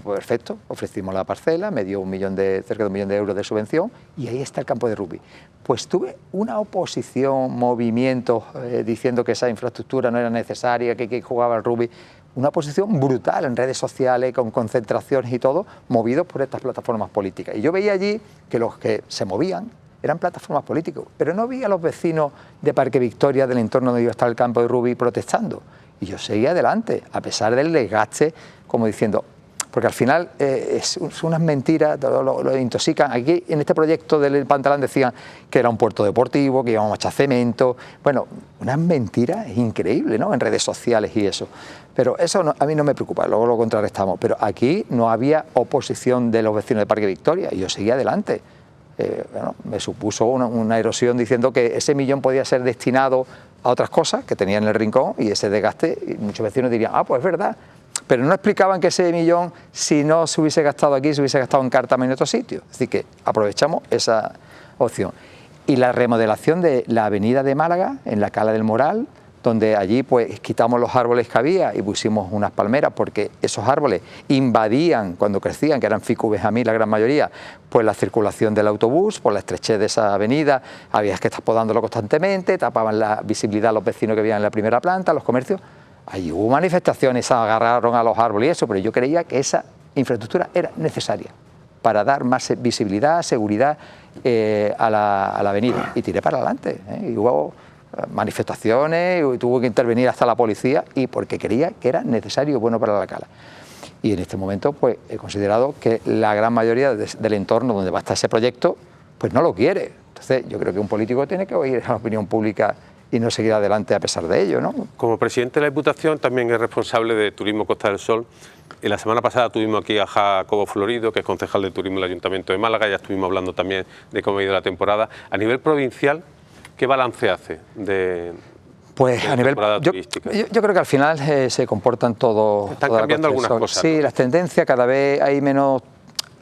B: perfecto, ofrecimos la parcela, me dio cerca de 1 millón de euros de subvención y ahí está el campo de rugby. Pues tuve una oposición, movimientos diciendo que esa infraestructura no era necesaria, que jugaba al rugby, una oposición brutal en redes sociales, con concentraciones y todo, movidos por estas plataformas políticas. Y yo veía allí que los que se movían eran plataformas políticas, pero no vi a los vecinos de Parque Victoria, del entorno donde iba a estar el campo de rugby, protestando. Y yo seguía adelante, a pesar del desgaste, como diciendo... Porque al final son unas mentiras, lo intoxican. Aquí en este proyecto del Pantalán decían que era un puerto deportivo, que íbamos a echar cemento. Bueno, unas mentiras increíbles, ¿no? En redes sociales y eso. Pero eso a mí no me preocupa, luego lo contrarrestamos. Pero aquí no había oposición de los vecinos de Parque Victoria y yo seguía adelante. Me supuso una erosión diciendo que ese millón podía ser destinado a otras cosas que tenía en el Rincón y ese desgaste, y muchos vecinos dirían, pues es verdad. Pero no explicaban que ese millón, si no se hubiese gastado aquí, se hubiese gastado en Cártama en otro sitio. Así que aprovechamos esa opción. Y la remodelación de la avenida de Málaga, en la Cala del Moral, donde allí pues quitamos los árboles que había y pusimos unas palmeras, porque esos árboles invadían, cuando crecían, que eran ficus benjamín la gran mayoría, pues la circulación del autobús, por la estrechez de esa avenida, había que estar podándolo constantemente, tapaban la visibilidad a los vecinos que vivían en la primera planta, los comercios. Allí hubo manifestaciones, se agarraron a los árboles y eso, pero yo creía que esa infraestructura era necesaria para dar más visibilidad, seguridad a la avenida. Y tiré para adelante. Y hubo manifestaciones, y tuvo que intervenir hasta la policía, y porque creía que era necesario y bueno para la cala. Y en este momento pues he considerado que la gran mayoría del entorno donde va a estar ese proyecto pues no lo quiere. Entonces yo creo que un político tiene que oír a la opinión pública y no seguir adelante a pesar de ello, ¿no?
A: Como presidente de la Diputación también es responsable de Turismo Costa del Sol. Y la semana pasada tuvimos aquí a Jacobo Florido, que es concejal de Turismo del Ayuntamiento de Málaga. Ya estuvimos hablando también de cómo ha ido la temporada. A nivel provincial, ¿qué balance hace de
B: a nivel turística? Yo creo que al final se comportan todos.
A: Están cambiando algunas cosas.
B: Sí, ¿no? Las tendencias, cada vez hay menos.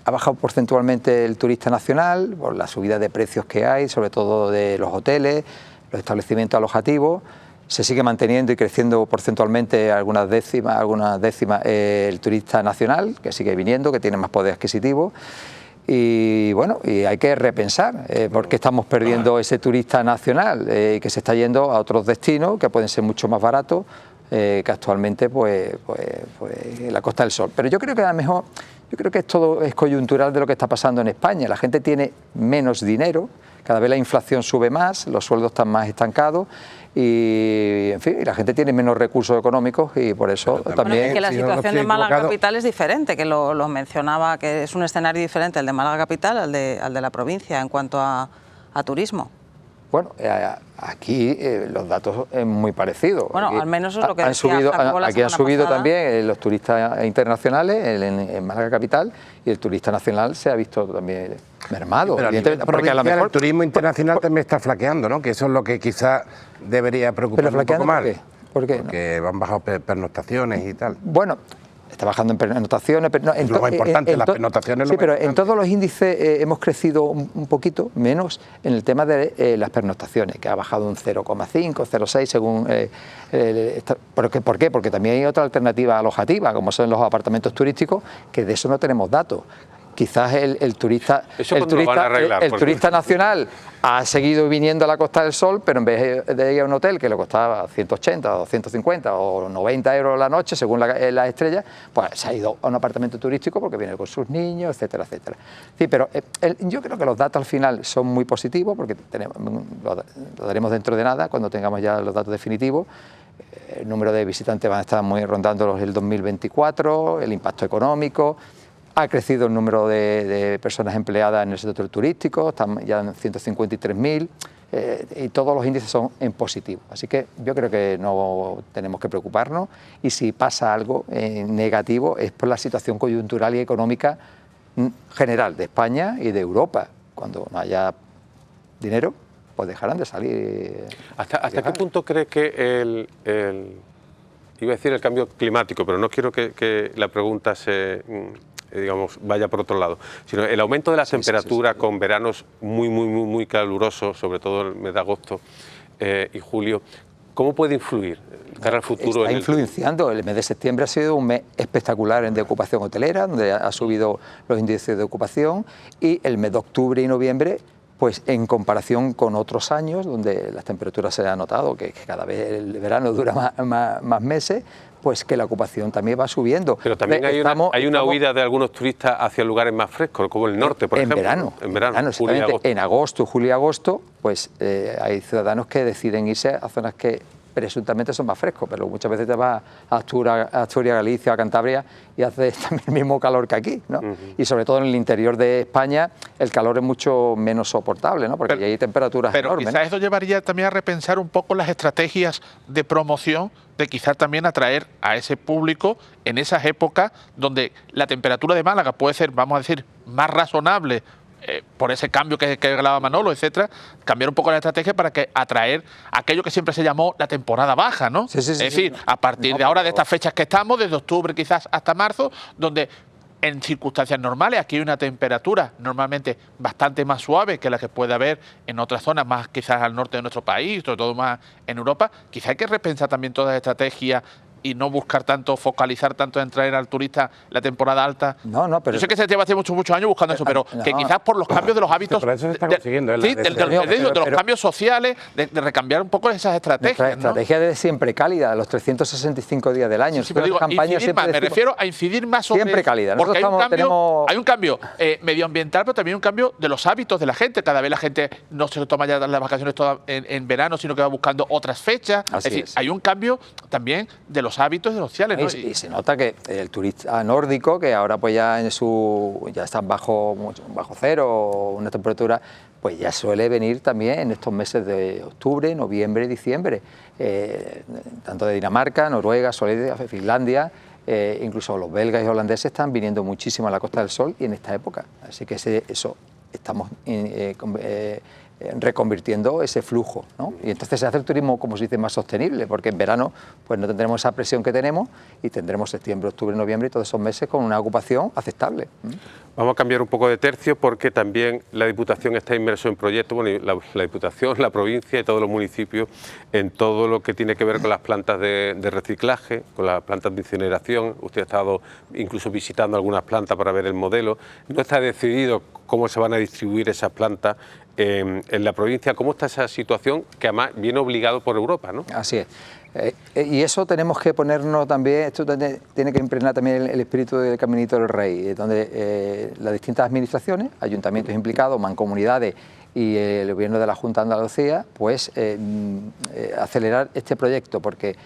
B: Ha bajado porcentualmente el turista nacional por la subida de precios que hay, sobre todo de los hoteles, los establecimientos alojativos. Se sigue manteniendo y creciendo porcentualmente algunas décimas el turista nacional, que sigue viniendo, que tiene más poder adquisitivo. Y bueno, y hay que repensar por qué estamos perdiendo ese turista nacional y que se está yendo a otros destinos que pueden ser mucho más baratos que actualmente pues la Costa del Sol. Pero yo creo que a lo mejor, todo es coyuntural de lo que está pasando en España. La gente tiene menos dinero, cada vez la inflación sube más, los sueldos están más estancados y, en fin, la gente tiene menos recursos económicos y por eso también...
E: Que la situación de Málaga Capital es diferente, que lo mencionaba, que es un escenario diferente el de Málaga Capital al de la provincia en cuanto a turismo.
B: Bueno, aquí los datos son muy parecidos.
E: Bueno,
B: aquí
E: al menos es lo que
B: han
E: decía
B: subido,
E: Jacobo la
B: aquí han
E: semana
B: subido
E: pasada.
B: también los turistas internacionales en Málaga Capital, y el turista nacional se ha visto también mermado.
D: Pero
B: porque a lo mejor
D: el turismo internacional también está flaqueando, ¿no? Que eso es lo que quizás debería preocupar un poco más.
B: ¿Por qué?
D: Porque han bajado pernoctaciones y tal.
B: Bueno, está bajando en pernoctaciones. Pero no,
D: lo más importante, las pernoctaciones.
B: Sí, pero en todos los índices hemos crecido un poquito menos en el tema de las pernoctaciones, que ha bajado un 0,5, 0,6 según... ¿Por qué? Porque también hay otra alternativa alojativa, como son los apartamentos turísticos, que de eso no tenemos datos. Quizás el turista nacional ha seguido viniendo a la Costa del Sol, pero en vez de ir a un hotel que le costaba 180 o 150 o 90 euros la noche, según las estrellas, pues se ha ido a un apartamento turístico porque viene con sus niños, etcétera, etcétera. Sí, pero yo creo que los datos al final son muy positivos, porque lo daremos dentro de nada, cuando tengamos ya los datos definitivos. El número de visitantes van a estar muy rondando el 2024, el impacto económico. Ha crecido el número de personas empleadas en el sector turístico, están ya en 153.000 y todos los índices son en positivo. Así que yo creo que no tenemos que preocuparnos, y si pasa algo negativo es por la situación coyuntural y económica general de España y de Europa. Cuando no haya dinero, pues dejarán de salir.
A: ¿Hasta qué punto cree que iba a decir el cambio climático, pero no quiero que la pregunta vaya por otro lado, sino el aumento de las temperaturas con veranos muy calurosos, sobre todo el mes de agosto y julio, ¿cómo puede influir cara al futuro?
B: Está influenciando. El mes de septiembre ha sido un mes espectacular de ocupación hotelera, donde ha subido los índices de ocupación, y el mes de octubre y noviembre, pues en comparación con otros años, donde las temperaturas se han notado que cada vez el verano dura más meses, pues que la ocupación también va subiendo.
A: Pero también hay una huida de algunos turistas hacia lugares más frescos, como el norte, por ejemplo. En verano, julio y agosto. En agosto,
B: julio y agosto, pues hay ciudadanos que deciden irse a zonas que presuntamente son más frescos, pero muchas veces te vas a Asturias, Galicia, a Cantabria, y hace también el mismo calor que aquí, ¿no? Y sobre todo en el interior de España el calor es mucho menos soportable, ¿no? Porque hay temperaturas enormes.
C: Pero quizás eso llevaría también a repensar un poco las estrategias de promoción, de quizás también atraer a ese público en esas épocas donde la temperatura de Málaga puede ser, vamos a decir, más razonable, por ese cambio que hablaba Manolo, etcétera, cambiar un poco la estrategia para que atraer aquello que siempre se llamó la temporada baja, ¿no?
B: Sí,
C: es decir, a partir de ahora, de estas fechas que estamos, desde octubre quizás hasta marzo, donde en circunstancias normales aquí hay una temperatura normalmente bastante más suave que la que puede haber en otras zonas, más quizás al norte de nuestro país, sobre todo más en Europa. Quizás hay que repensar también todas las estrategias y no buscar tanto, focalizar tanto en traer al turista la temporada alta?
B: No, pero...
C: Yo sé que se lleva hace muchos años buscando eso, pero que quizás por los cambios de los hábitos...
D: Pero eso se está consiguiendo.
C: De los cambios sociales, de recambiar un poco esas estrategias.
B: Nuestra estrategia es siempre cálida, los 365 días del año.
C: Sí, pero digo, me refiero a incidir más sobre...
B: Siempre cálida.
C: Porque hay un cambio medioambiental, pero también un cambio de los hábitos de la gente. Cada vez la gente no se toma ya las vacaciones todas en verano, sino que va buscando otras fechas. Es decir, hay un cambio también de los hábitos sociales, ¿no?
B: Y se nota que el turista nórdico, que ahora pues ya ya están bajo cero, una temperatura, pues ya suele venir también en estos meses de octubre, noviembre, diciembre, tanto de Dinamarca, Noruega, Suecia, Finlandia. Incluso los belgas y holandeses están viniendo muchísimo a la Costa del Sol y en esta época. Así que eso estamos reconvirtiendo ese flujo, ¿no? Y entonces se hace el turismo, como se dice, más sostenible, porque en verano pues no tendremos esa presión que tenemos y tendremos septiembre, octubre, noviembre y todos esos meses con una ocupación aceptable.
A: Vamos a cambiar un poco de tercio porque también la Diputación está inmerso en proyectos, bueno, la Diputación, la provincia y todos los municipios en todo lo que tiene que ver con las plantas de reciclaje, con las plantas de incineración. Usted ha estado incluso visitando algunas plantas para ver el modelo. No está decidido cómo se van a distribuir esas plantas en la provincia. ¿Cómo está esa situación que además viene obligado por Europa, ¿no?
B: Así es. Y eso tenemos que ponernos también, esto tiene que impregnar también el espíritu del Caminito del Rey, donde las distintas administraciones, ayuntamientos implicados, mancomunidades y el gobierno de la Junta de Andalucía, pues acelerar este proyecto, porque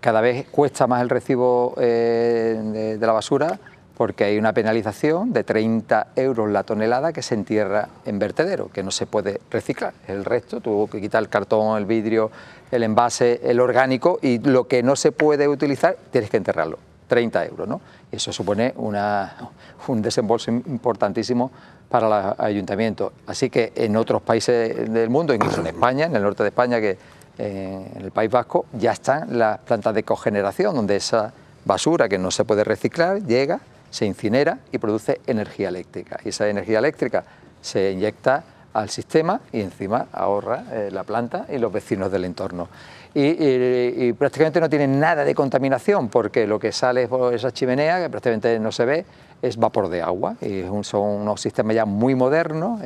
B: cada vez cuesta más el recibo de la basura, porque hay una penalización de 30 euros la tonelada que se entierra en vertedero, que no se puede reciclar. El resto, tú que quitar el cartón, el vidrio, el envase, el orgánico, y lo que no se puede utilizar tienes que enterrarlo. 30 euros, ¿no? Eso supone un desembolso importantísimo para los ayuntamientos. Así que en otros países del mundo, incluso en España, en el norte de España, que en el País Vasco, ya están las plantas de cogeneración, donde esa basura que no se puede reciclar llega, se incinera y produce energía eléctrica. Y esa energía eléctrica se inyecta al sistema y encima ahorra la planta y los vecinos del entorno. Y prácticamente no tienen nada de contaminación, porque lo que sale por esa chimenea, que prácticamente no se ve, es vapor de agua. Y son unos sistemas ya muy modernos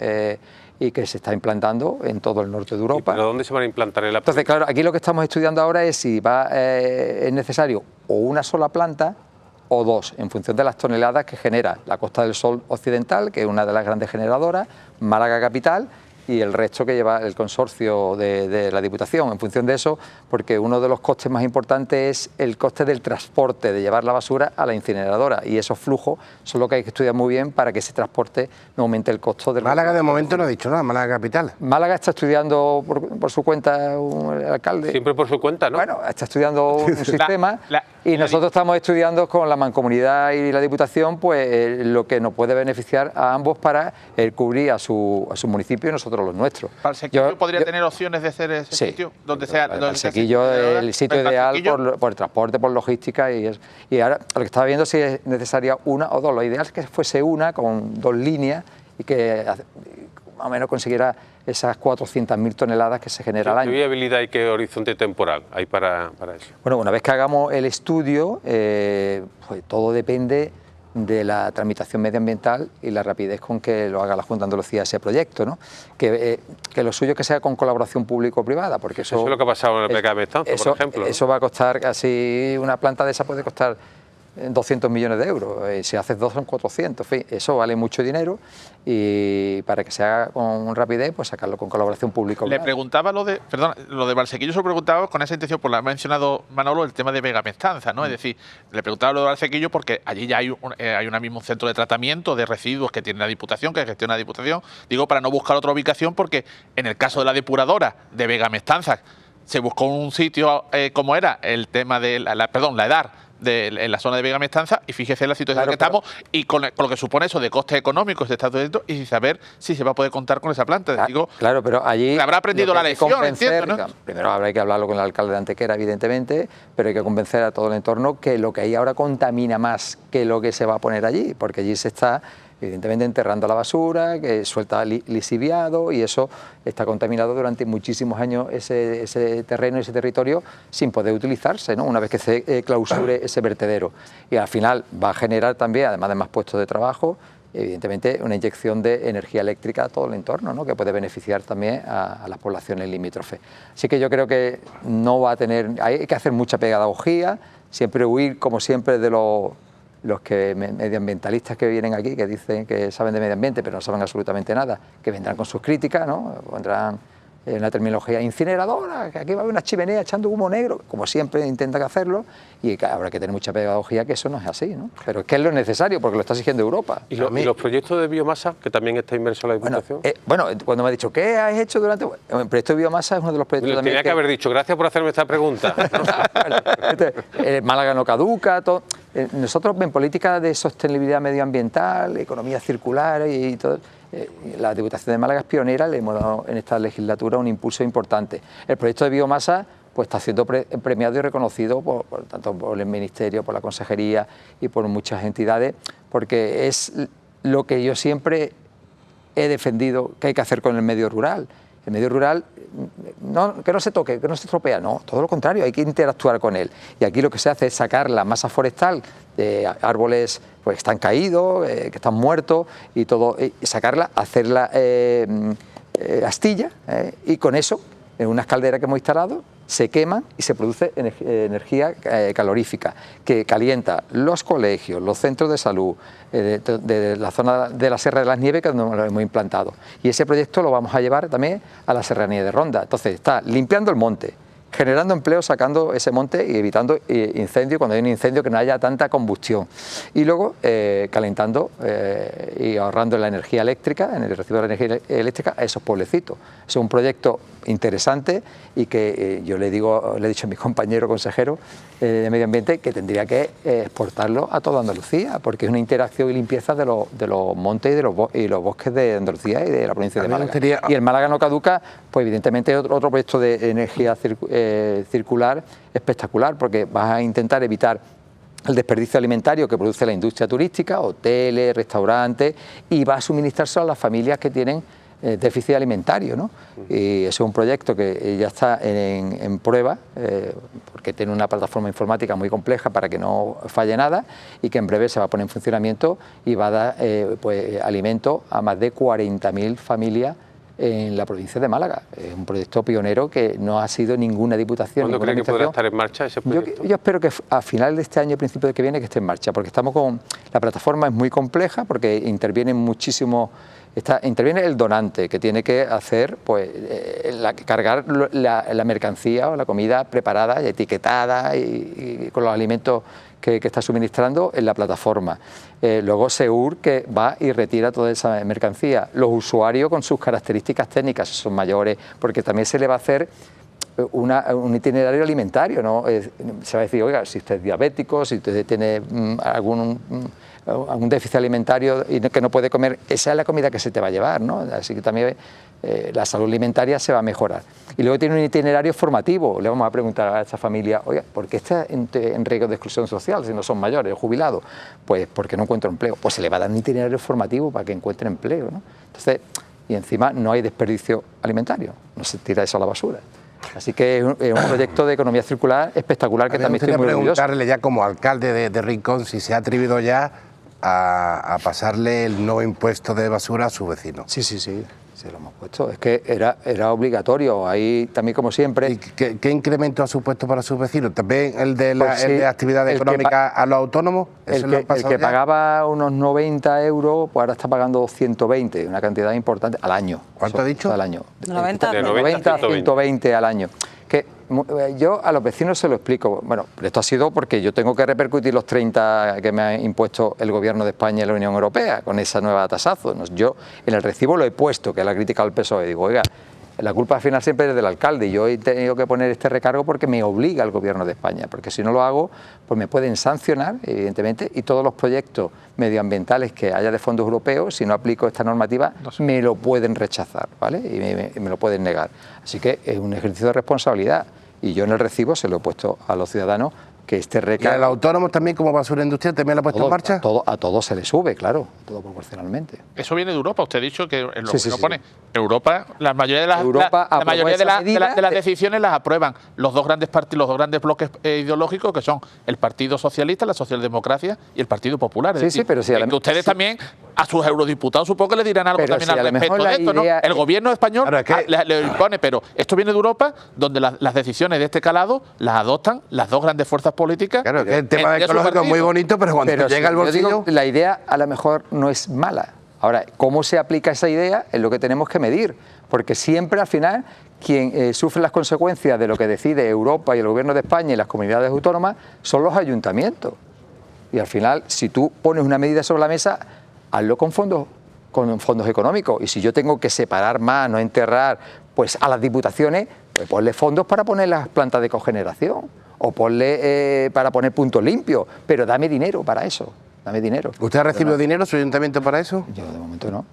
B: y que se está implantando en todo el norte de Europa.
A: ¿Pero dónde se van a implantar en la
B: Entonces, claro, aquí lo que estamos estudiando ahora es si es necesario o una sola planta o dos, en función de las toneladas que genera la Costa del Sol Occidental, que es una de las grandes generadoras, Málaga capital, y el resto que lleva el consorcio de la Diputación. En función de eso, porque uno de los costes más importantes es el coste del transporte, de llevar la basura a la incineradora, y esos flujos son lo que hay que estudiar muy bien para que ese transporte no aumente el costo del...
D: Málaga de momento no ha dicho nada, Málaga capital.
B: Málaga está estudiando por su cuenta el alcalde.
A: Siempre por su cuenta, ¿no?
B: Bueno, está estudiando un sistema y nosotros estamos estudiando con la Mancomunidad y la Diputación pues lo que nos puede beneficiar a ambos para cubrir a su municipio y nosotros los nuestros.
C: ¿Valsequillo podría tener opciones de hacer ese sitio? Donde sea,
B: Valsequillo es el sitio ideal por el transporte, por logística y ahora lo que estaba viendo si es necesaria una o dos. Lo ideal es que fuese una con dos líneas y que más o menos consiguiera esas 400.000 toneladas que se genera al año.
A: ¿Qué viabilidad y qué horizonte temporal hay para eso?
B: Bueno, una vez que hagamos el estudio, pues todo depende de la tramitación medioambiental y la rapidez con que lo haga la Junta de Andalucía ese proyecto, ¿no? Que lo suyo que sea con colaboración público-privada, porque eso
A: es lo que ha pasado en el Vega de Mestanza, por ejemplo.
B: Eso va a costar casi, una planta de esa puede costar 200 millones de euros, si haces dos son 400, en fin, eso vale mucho dinero y para que se haga con rapidez, pues sacarlo con colaboración pública.
C: Le preguntaba lo de Valsequillo, se lo preguntaba con esa intención, por lo ha mencionado Manolo, el tema de Vega Mestanza, ¿no? Es decir, le preguntaba lo de Valsequillo porque allí ya hay un mismo centro de tratamiento de residuos que tiene la Diputación, que gestiona la Diputación, digo, para no buscar otra ubicación, porque en el caso de la depuradora de Vega Mestanza se buscó un sitio como era el tema de la EDAR, en la zona de Vega Mestanza, y fíjese la situación en que estamos y con lo que supone eso de costes económicos de Estado dentro y saber si se va a poder contar con esa planta. Digo,
B: claro, pero allí
C: habrá aprendido la lección, entiendo, ¿no?
B: Primero habrá que hablarlo con el alcalde de Antequera, evidentemente, pero hay que convencer a todo el entorno que lo que hay ahora contamina más que lo que se va a poner allí, porque allí se está evidentemente enterrando la basura, que suelta lisiviado, y eso está contaminado durante muchísimos años ese terreno, ese territorio, sin poder utilizarse, ¿no? Una vez que se clausure ese vertedero. Y al final va a generar también, además de más puestos de trabajo, evidentemente una inyección de energía eléctrica a todo el entorno, ¿no? Que puede beneficiar también a las poblaciones limítrofes. Así que yo creo que no va a tener, hay que hacer mucha pedagogía, siempre huir, como siempre, de los medioambientalistas que vienen aquí, que dicen que saben de medio ambiente, pero no saben absolutamente nada, que vendrán con sus críticas, ¿no? Vendrán en la terminología incineradora, que aquí va a haber una chimenea echando humo negro, como siempre intentan hacerlo, y habrá que tener mucha pedagogía, que eso no es así, ¿no? Pero es que es lo necesario, porque lo está exigiendo Europa.
A: ¿Y los proyectos de biomasa, que también está inmerso en la Diputación?
B: Bueno, cuando me ha dicho, ¿qué has hecho durante...? El proyecto de biomasa es uno de los proyectos también
A: tenía que haber dicho, gracias por hacerme esta pregunta.
B: Málaga no caduca, todo. Nosotros en política de sostenibilidad medioambiental, economía circular y todo, la Diputación de Málaga es pionera, le hemos dado en esta legislatura un impulso importante. El proyecto de biomasa pues está siendo premiado y reconocido tanto por el Ministerio, por la Consejería y por muchas entidades, porque es lo que yo siempre he defendido que hay que hacer con el medio rural. El medio rural, que no se toque, que no se estropea, no, todo lo contrario, hay que interactuar con él. Y aquí lo que se hace es sacar la masa forestal de árboles pues, que están caídos, que están muertos, y todo, y sacarla, hacerla astilla, y con eso, en unas calderas que hemos instalado, se queman y se produce energía calorífica que calienta los colegios, los centros de salud, de la zona de la Sierra de las Nieves, que es donde lo hemos implantado. Y ese proyecto lo vamos a llevar también a la Serranía de Ronda. Entonces está limpiando el monte, generando empleo, sacando ese monte y evitando incendios, cuando hay un incendio que no haya tanta combustión. Y luego calentando y ahorrando la energía eléctrica, en el recibo de la energía eléctrica, a esos pueblecitos. Es un proyecto interesante y que yo le he dicho a mi compañero consejero de Medio Ambiente que tendría que exportarlo a toda Andalucía, porque es una interacción y limpieza de los montes y los bosques de Andalucía y de la provincia de Málaga. Y el Málaga no caduca, pues evidentemente otro proyecto de energía circular espectacular, porque vas a intentar evitar el desperdicio alimentario que produce la industria turística, hoteles, restaurantes, y va a suministrárselo a las familias que tienen déficit alimentario, ¿no? Y eso es un proyecto que ya está en prueba, porque tiene una plataforma informática muy compleja para que no falle nada, y que en breve se va a poner en funcionamiento y va a dar pues, alimento a más de 40.000 familias en la provincia de Málaga. Es un proyecto pionero que no ha sido ninguna diputación.
A: ¿Cuándo cree que podrá estar en marcha ese proyecto?
B: Yo espero que a final de este año, principio de que viene, que esté en marcha, porque estamos con... La plataforma es muy compleja, porque intervienen muchísimos... interviene el donante, que tiene que hacer, pues, cargar la mercancía o la comida preparada y etiquetada y con los alimentos que está suministrando en la plataforma. Luego Seur, que va y retira toda esa mercancía. Los usuarios con sus características técnicas, si son mayores, porque también se le va a hacer un itinerario alimentario, ¿no? Se va a decir, oiga, si usted es diabético, si usted tiene algún déficit alimentario y que no puede comer, esa es la comida que se te va a llevar, ¿no? Así que también la salud alimentaria se va a mejorar. Y luego tiene un itinerario formativo. Le vamos a preguntar a esta familia, oiga, ¿por qué está en riesgo de exclusión social si no son mayores, jubilados? Pues porque no encuentro empleo. Pues se le va a dar un itinerario formativo para que encuentre empleo, ¿no? Entonces, y encima no hay desperdicio alimentario, no se tira eso a la basura. Así que es un proyecto de economía circular espectacular que también estoy muy orgulloso.
D: Preguntarle ya como alcalde de Rincón si se ha atrevido ya a pasarle el nuevo impuesto de basura a su vecino.
B: Sí, lo hemos puesto. Es que era obligatorio. Ahí también, como siempre...
D: ¿Y qué incremento ha supuesto para sus vecinos? ¿También el de actividad económica a los autónomos?
B: El que pagaba unos 90 euros, pues ahora está pagando 120, una cantidad importante al año.
D: ¿Cuánto ha dicho?
B: Al año.
E: 90
B: a 120 al año. Que yo a los vecinos se lo explico. Bueno, pero esto ha sido porque yo tengo que repercutir los 30 que me ha impuesto el Gobierno de España y la Unión Europea con esa nueva tasazo. Yo en el recibo lo he puesto, que es la crítica al PSOE. Digo, oiga, la culpa al final siempre es del alcalde y yo he tenido que poner este recargo porque me obliga el Gobierno de España, porque si no lo hago, pues me pueden sancionar, evidentemente, y todos los proyectos medioambientales que haya de fondos europeos, si no aplico esta normativa, me lo pueden rechazar, ¿vale? Y me lo pueden negar. Así que es un ejercicio de responsabilidad y yo en el recibo se lo he puesto a los ciudadanos que este recargo...
D: ¿Y al autónomo también como basura industrial también la ha puesto en marcha?
B: A todo se le sube, claro, todo proporcionalmente.
C: Eso viene de Europa, usted ha dicho que lo
B: Sí, sí,
C: que
B: sí,
C: pone. Europa, la mayoría de las,
B: Europa
C: la mayoría de,
B: medida
C: de las decisiones las aprueban los dos grandes partidos, los dos grandes bloques ideológicos, que son el Partido Socialista, la Socialdemocracia y el Partido Popular. Es
B: Sí,
C: decir,
B: sí, pero si
C: que ustedes también, a sus eurodiputados, supongo que le dirán algo
B: Pero
C: también
B: si a
C: al
B: lo
C: respecto
B: mejor
C: de
B: la
C: esto, ¿no?
B: idea-
C: El gobierno español
D: Claro, es que-
C: le impone, pero esto viene de Europa, donde las decisiones de este calado las adoptan las dos grandes fuerzas políticas.
D: Claro, es que el tema
C: de su
D: ecológico es muy
C: partido.
D: bonito, pero cuando
B: Pero
D: llega al
B: yo digo,
D: bolsillo...
B: la idea a lo mejor no es mala. Ahora, ¿cómo se aplica esa idea? Es lo que tenemos que medir, porque siempre al final quien sufre las consecuencias de lo que decide Europa y el Gobierno de España y las comunidades autónomas son los ayuntamientos. Y al final, si tú pones una medida sobre la mesa, hazlo con fondos económicos. Y si yo tengo que separar más, no enterrar, pues a las diputaciones, pues ponle fondos para poner las plantas de cogeneración o ponle para poner puntos limpios, pero dame dinero para eso, dame dinero.
D: ¿Usted ha recibido dinero, su ayuntamiento, para eso?
B: Yo de momento no,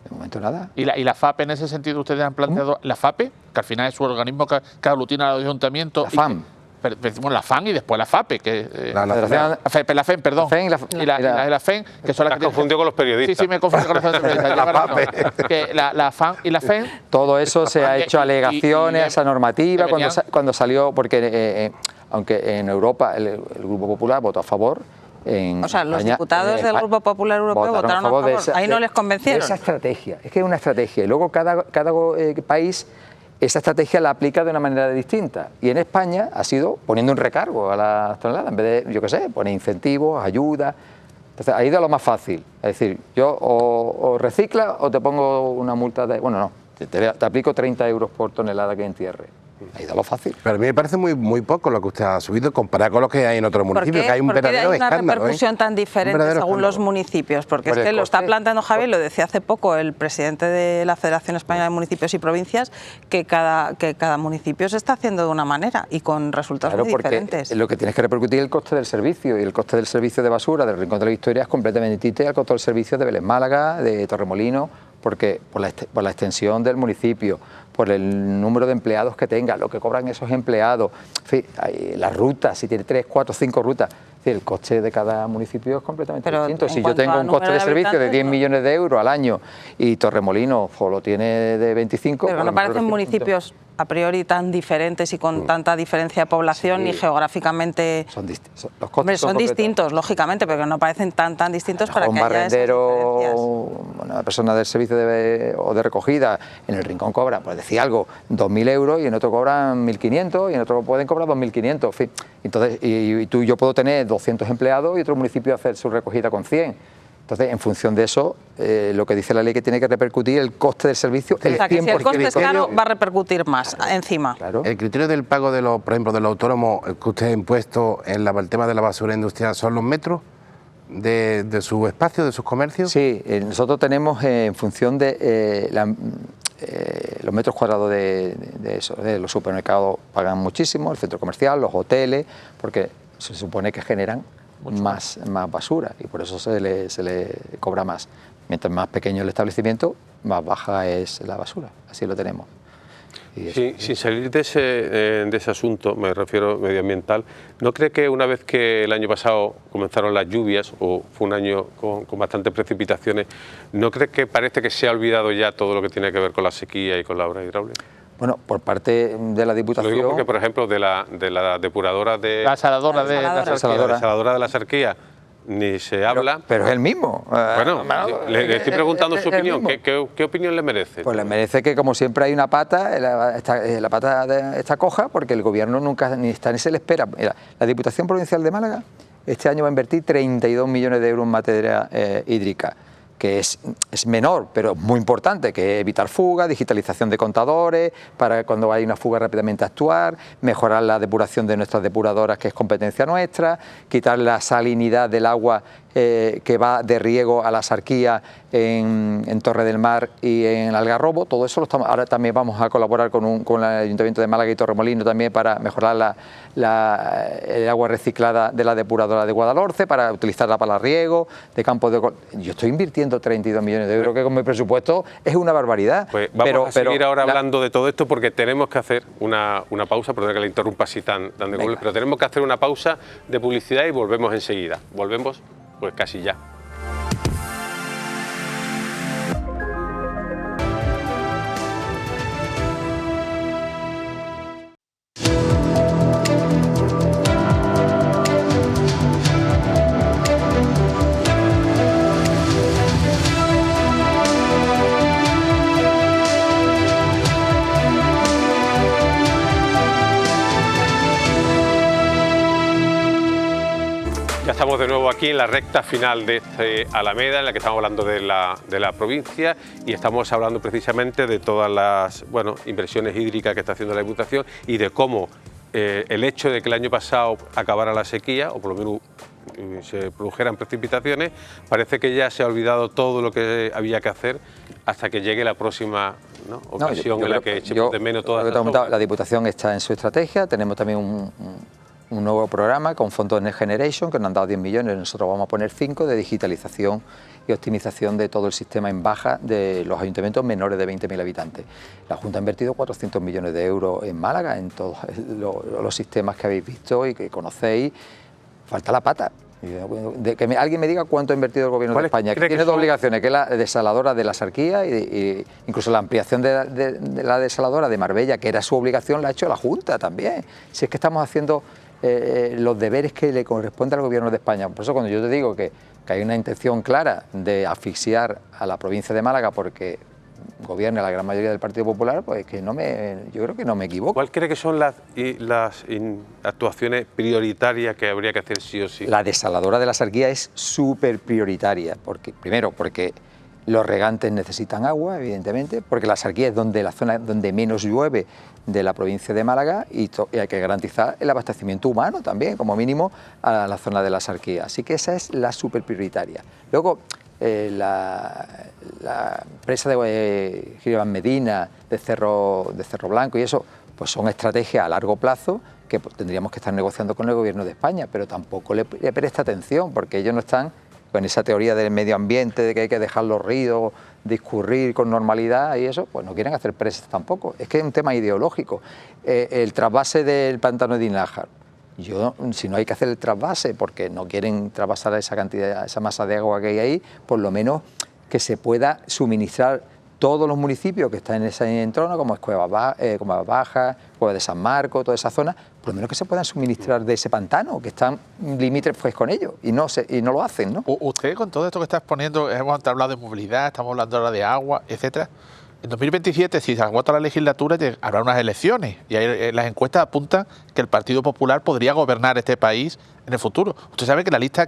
B: de momento nada.
C: ¿Y la FAPE en ese sentido ustedes han planteado? ¿La FAPE, que al final es su organismo que aglutina a los ayuntamientos?
B: La FAM.
C: Bueno, la FAM y después la FAPE, que
D: La
C: FEM, perdón.
B: La FEM
C: y la FEM, que son las que
A: confundió con los periodistas.
C: Sí, me confundió con los periodistas.
D: La FAPE.
C: Que la FAM y la FEM.
B: Todo eso se ha hecho alegaciones a esa normativa
C: deberían-
B: cuando salió, porque aunque en Europa el Grupo Popular votó a favor,
E: O sea, los
B: España,
E: diputados del Grupo Popular Europeo votaron a favor. Ahí no les convencieron.
B: De esa estrategia. Es que es una estrategia. Y luego cada país esa estrategia la aplica de una manera distinta. Y en España ha sido poniendo un recargo a las toneladas. En vez de, yo qué sé, poner incentivos, ayuda. Entonces, ha ido a lo más fácil. Es decir, yo o recicla o te pongo una multa de... Bueno, no, te aplico 30 euros por tonelada que entierre. Ha ido a lo fácil.
D: Pero a mí me parece muy poco lo que usted ha subido comparado con lo que hay en otros municipios, que hay un verdadero
E: hay una
D: escándalo.
E: repercusión tan diferente según los municipios? Porque
B: Por
E: es que
B: el
E: lo está
B: coste.
E: planteando Javier, lo decía hace poco el presidente de la Federación Española de Municipios y Provincias, que cada municipio se está haciendo de una manera y con resultados
B: Claro,
E: muy
B: porque
E: diferentes.
B: lo que tienes que repercutir es el coste del servicio, y el coste del servicio de basura del Rincón de la Victoria es completamente distinto al coste del servicio de Vélez Málaga, de Torremolinos, porque por la extensión del municipio, por el número de empleados que tenga, lo que cobran esos empleados, en fin, las rutas, si tiene 3, 4, 5 rutas, es decir, el coste de cada municipio es completamente
E: Pero
B: distinto.
E: en
B: Si yo
E: cuanto
B: tengo
E: a
B: un coste
E: número
B: de
E: de
B: servicio de
E: habitantes,
B: 10
E: no.
B: millones de euros al año y Torremolinos lo tiene de 25...
E: Pero
B: pues a
E: no
B: lo mejor
E: parecen
B: es
E: municipios a priori tan diferentes y con tanta diferencia de población ni geográficamente...
B: Los costes
E: Hombre, son
B: completos.
E: distintos, lógicamente, pero no parecen tan distintos para
B: Un
E: que haya esas
B: barrendero,
E: diferencias.
B: una persona del servicio o de recogida en el Rincón cobra, pues decía algo, 2.000 euros y en otro cobran 1.500 y en otro pueden cobrar 2.500. En fin. Entonces, yo puedo tener 200 empleados y otro municipio hacer su recogida con 100. Entonces, en función de eso, lo que dice la ley que tiene que repercutir el coste del servicio,
E: O
B: el
E: sea, que si el
B: 100%.
E: coste es caro, va a repercutir más encima.
B: Claro.
D: El criterio del pago de los, por ejemplo, de los autónomos que usted ha impuesto en el tema de la basura industrial, ¿son los metros de su espacio, de sus comercios?
B: Sí, nosotros tenemos en función de los metros cuadrados de eso, de los supermercados pagan muchísimo, el centro comercial, los hoteles, porque se supone que generan más basura y por eso se le cobra más. Mientras más pequeño el establecimiento, más baja es la basura. Así lo tenemos. Y
A: Sí, sin salir de ese asunto, me refiero medioambiental, ¿no cree que una vez que el año pasado comenzaron las lluvias, o fue un año con bastantes precipitaciones, ¿no cree que parece que se ha olvidado ya todo lo que tiene que ver con la sequía y con la obra hidráulica?
B: Bueno, por parte de la Diputación...
A: Lo digo porque, por ejemplo, de la depuradora de...
C: La saladora de la
A: La desaladora de la Serquía, ni se habla.
B: Pero es el mismo.
A: Bueno, le estoy preguantando su opinión. ¿Qué opinión le merece?
B: Pues le merece que, como siempre, hay una pata, la pata está coja, porque el Gobierno nunca ni está ni se le espera. Mira, la Diputación Provincial de Málaga este año va a invertir 32 millones de euros en materia hídrica, que es menor, pero muy importante, que es evitar fugas, digitalización de contadores, para cuando hay una fuga rápidamente actuar, mejorar la depuración de nuestras depuradoras, que es competencia nuestra, quitar la salinidad del agua, que va de riego a la Sarquía en Torre del Mar y en Algarrobo. Todo eso lo estamos, ahora también vamos a colaborar con el Ayuntamiento de Málaga y Torremolinos también para mejorar el agua reciclada de la depuradora de Guadalhorce, para utilizarla para riego, de campos de... Yo estoy invirtiendo 32 millones de euros, que con mi presupuesto es una barbaridad.
A: Pues vamos a seguir ahora hablando de todo esto, porque tenemos que hacer una pausa, perdón que le interrumpa así tan de golpe, pero tenemos que hacer una pausa de publicidad y volvemos enseguida. Volvemos pues casi ya. Ya estamos de nuevo aquí en la recta final de este Alameda, en la que estamos hablando de la provincia, y estamos hablando precisamente de todas las inversiones hídricas que está haciendo la Diputación y de cómo el hecho de que el año pasado acabara la sequía, o por lo menos se produjeran precipitaciones, parece que ya se ha olvidado todo lo que había que hacer hasta que llegue la próxima ocasión en la que echemos de menos todas las obras.
B: La Diputación está en su estrategia, tenemos también un nuevo programa con fondos Next Generation que nos han dado 10 millones, nosotros vamos a poner 5 de digitalización y optimización de todo el sistema en baja de los ayuntamientos menores de 20.000 habitantes. La Junta ha invertido 400 millones de euros en Málaga, en todos los sistemas que habéis visto y que conocéis. Falta la pata. Alguien me diga cuánto ha invertido el Gobierno de España, que tiene dos obligaciones, que es la desaladora de la Sarquía y incluso la ampliación de la desaladora de Marbella, que era su obligación, la ha hecho la Junta también. Si es que estamos haciendo los deberes que le corresponde al Gobierno de España. Por eso cuando yo te digo que hay una intención clara de asfixiar a la provincia de Málaga porque gobierna la gran mayoría del Partido Popular, pues que yo creo que no me equivoco.
A: ¿Cuál cree que son las actuaciones prioritarias que habría que hacer sí o sí?
B: La desaladora de la Sarquía es súper prioritaria, primero porque los regantes necesitan agua, evidentemente, porque la Sarquía es la zona donde menos llueve de la provincia de Málaga y hay que garantizar el abastecimiento humano también, como mínimo, a la zona de la Sarquía. Así que esa es la súper prioritaria. Luego, la presa de Giribán Medina, de Cerro Blanco y eso, pues son estrategias a largo plazo que tendríamos que estar negociando con el Gobierno de España, pero tampoco le presta atención porque ellos no están con esa teoría del medio ambiente, de que hay que dejar los ríos discurrir con normalidad y eso, pues no quieren hacer presas tampoco. Es que es un tema ideológico. El trasvase del pantano de Dinajar. Si no hay que hacer el trasvase porque no quieren trasvasar esa masa de agua que hay ahí, por lo menos que se pueda suministrar todos los municipios que están en ese entorno, como es Cuevas Bajas, Cueva de San Marcos, toda esa zona, por lo menos que se puedan suministrar de ese pantano, que están limítrofes con ellos, y no lo hacen, ¿no?
C: Usted, con todo esto que está exponiendo, hemos hablado de movilidad, estamos hablando ahora de agua, etcétera. En 2027, si se agota la legislatura, habrá unas elecciones y ahí las encuestas apuntan que el Partido Popular podría gobernar este país en el futuro. Usted sabe que la lista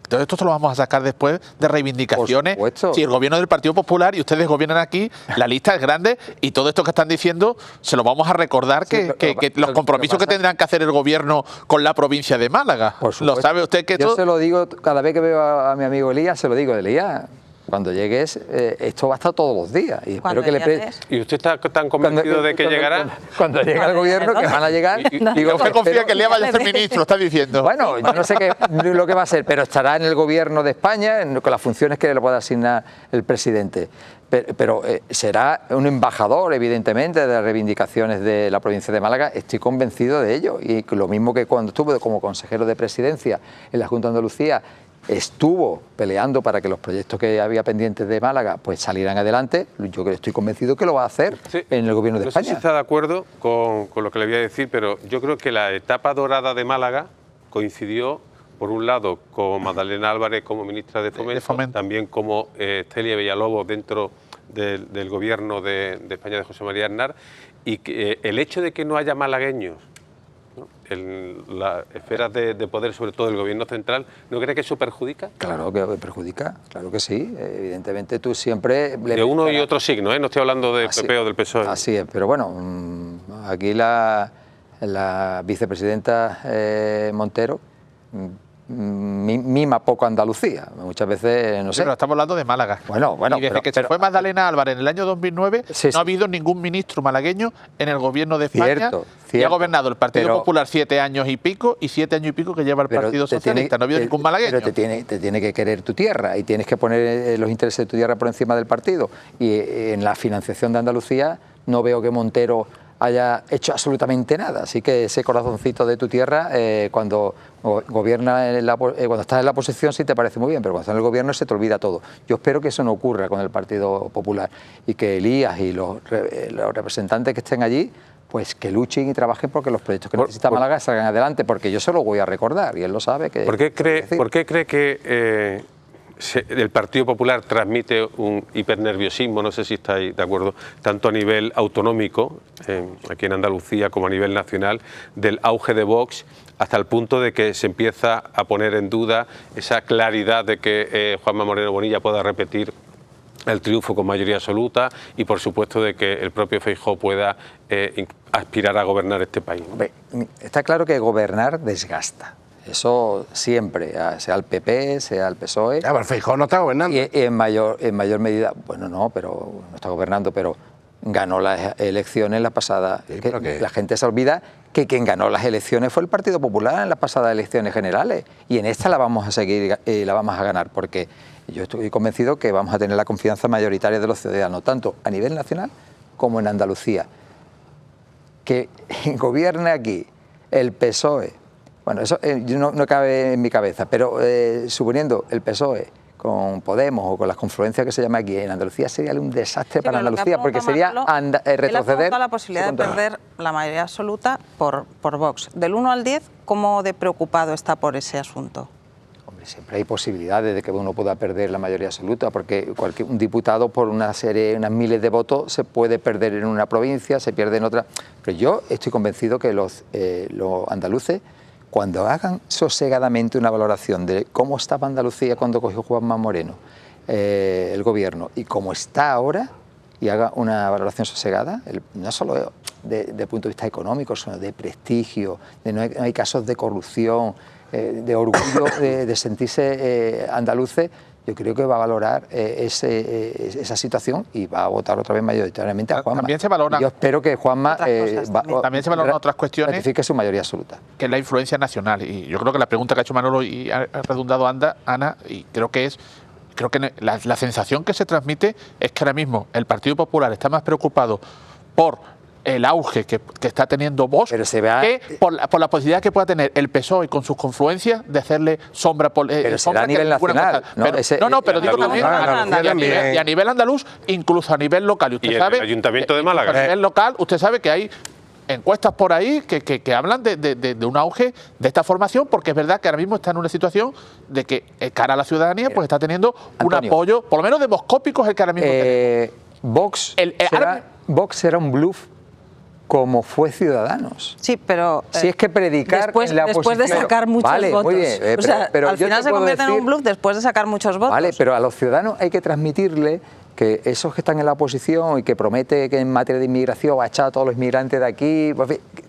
C: todo esto se lo vamos a sacar después de reivindicaciones. Si el gobierno del Partido Popular y ustedes gobiernan aquí, la lista es grande y todo esto que están diciendo se lo vamos a recordar que los compromisos que tendrán que hacer el gobierno con la provincia de Málaga. ¿Lo sabe usted que
B: Yo se lo digo cada vez que veo a mi amigo Elías, se lo digo, Elías. Cuando llegues, esto va a estar todos los días. Y espero que
A: ¿Y usted está tan convencido de que llegará?
B: Cuando llegue el gobierno, que van a llegar.
C: Digo, usted confía que el día vaya a ser ministro, está diciendo.
B: Bueno, yo no sé lo que va a ser, pero estará en el gobierno de España con las funciones que le pueda asignar el presidente. Pero será un embajador, evidentemente, de las reivindicaciones de la provincia de Málaga. Estoy convencido de ello. Y lo mismo que cuando estuve como consejero de presidencia en la Junta de Andalucía, estuvo peleando para que los proyectos que había pendientes de Málaga pues salieran adelante. Yo estoy convencido que lo va a hacer en el Gobierno de España.
A: No sé si está de acuerdo con lo que le voy a decir, pero yo creo que la etapa dorada de Málaga coincidió, por un lado, con Magdalena Álvarez como ministra de Fomento, también como Celia Villalobos dentro del Gobierno de España de José María Aznar, y que, el hecho de que no haya malagueños en las esferas de poder, sobre todo del Gobierno central, ¿no cree que eso perjudica?
B: Claro que perjudica, claro que sí. Evidentemente tú siempre...
A: De uno y otro signo, no estoy hablando del PP o del PSOE.
B: Así es, pero bueno, aquí la vicepresidenta Montero mima poco Andalucía. Muchas veces, no sé.
C: Pero estamos hablando de Málaga.
B: Bueno,
C: y desde que se fue Magdalena Álvarez en el año 2009, no ha habido ningún ministro malagueño en el gobierno de España. Y ha gobernado el Partido Popular 7 años y pico, y 7 años y pico que lleva el Partido Socialista. No ha habido ningún malagueño.
B: Pero te tiene que querer tu tierra y tienes que poner los intereses de tu tierra por encima del partido. Y en la financiación de Andalucía no veo que Montero haya hecho absolutamente nada. Así que ese corazoncito de tu tierra, cuando cuando estás en la oposición sí te parece muy bien, pero cuando estás en el gobierno se te olvida todo. Yo espero que eso no ocurra con el Partido Popular y que Elías y los representantes que estén allí pues que luchen y trabajen porque los proyectos que necesita Málaga salgan adelante, porque yo se lo voy a recordar y él lo sabe.
A: ¿Por qué cree que el Partido Popular transmite un hipernerviosismo, no sé si estáis de acuerdo, tanto a nivel autonómico, aquí en Andalucía, como a nivel nacional, del auge de Vox, hasta el punto de que se empieza a poner en duda esa claridad de que Juanma Moreno Bonilla pueda repetir el triunfo con mayoría absoluta y, por supuesto, de que el propio Feijóo pueda aspirar a gobernar este país?
B: Está claro que gobernar desgasta. Eso siempre, sea el PP, sea el PSOE.
D: Ya, pero Feijóo no está gobernando.
B: Y en mayor medida, bueno, no, pero no está gobernando, pero ganó las elecciones la pasada. Sí, la gente se olvida que quien ganó las elecciones fue el Partido Popular en las pasadas elecciones generales. Y en esta la vamos a seguir y la vamos a ganar, porque yo estoy convencido que vamos a tener la confianza mayoritaria de los ciudadanos, tanto a nivel nacional como en Andalucía. Que gobierne aquí el PSOE. Bueno, eso no cabe en mi cabeza, pero suponiendo el PSOE con Podemos o con las confluencias que se llama aquí en Andalucía, sería un desastre para Andalucía, porque sería retroceder.
E: La posibilidad de perder la mayoría absoluta por Vox. Del 1 al 10, ¿cómo de preocupado está por ese asunto?
B: Hombre, siempre hay posibilidades de que uno pueda perder la mayoría absoluta, porque un diputado por unas miles de votos se puede perder en una provincia, se pierde en otra. Pero yo estoy convencido que los andaluces, cuando hagan sosegadamente una valoración de cómo estaba Andalucía cuando cogió Juanma Moreno el gobierno y cómo está ahora, y haga una valoración sosegada, no solo de punto de vista económico, sino de prestigio, de no hay casos de corrupción, de orgullo de sentirse andaluces, yo creo que va a valorar esa situación y va a votar otra vez mayoritariamente a Juanma.
C: También se valora.
B: Yo espero que Juanma
C: también se valoran otras cuestiones,
B: ratifique su mayoría absoluta,
C: que es la influencia nacional. Y yo creo que la pregunta que ha hecho Manolo y ha redundado Ana, y creo que la sensación que se transmite es que ahora mismo el Partido Popular está más preocupado por el auge que está teniendo Vox, que por la posibilidad que pueda tener el PSOE con sus confluencias de hacerle sombra
B: pero será a nivel nacional,
C: pero digo también a nivel andaluz, incluso a nivel local. Y usted sabe,
A: el Ayuntamiento de Málaga,
C: a nivel local, usted sabe que hay encuestas por ahí que hablan de un auge de esta formación, porque es verdad que ahora mismo está en una situación de que cara a la ciudadanía pues está teniendo un apoyo, por lo menos demoscópico, es el que ahora mismo
B: Vox será un bluff como fue Ciudadanos.
E: Sí, pero
B: si es que predicar
E: después de sacar muchos votos. Muy bien, pero al final se convierte en un bluff después de sacar muchos votos.
B: Vale, pero a los ciudadanos hay que transmitirle que esos que están en la oposición y que promete que en materia de inmigración va a echar a todos los inmigrantes de aquí,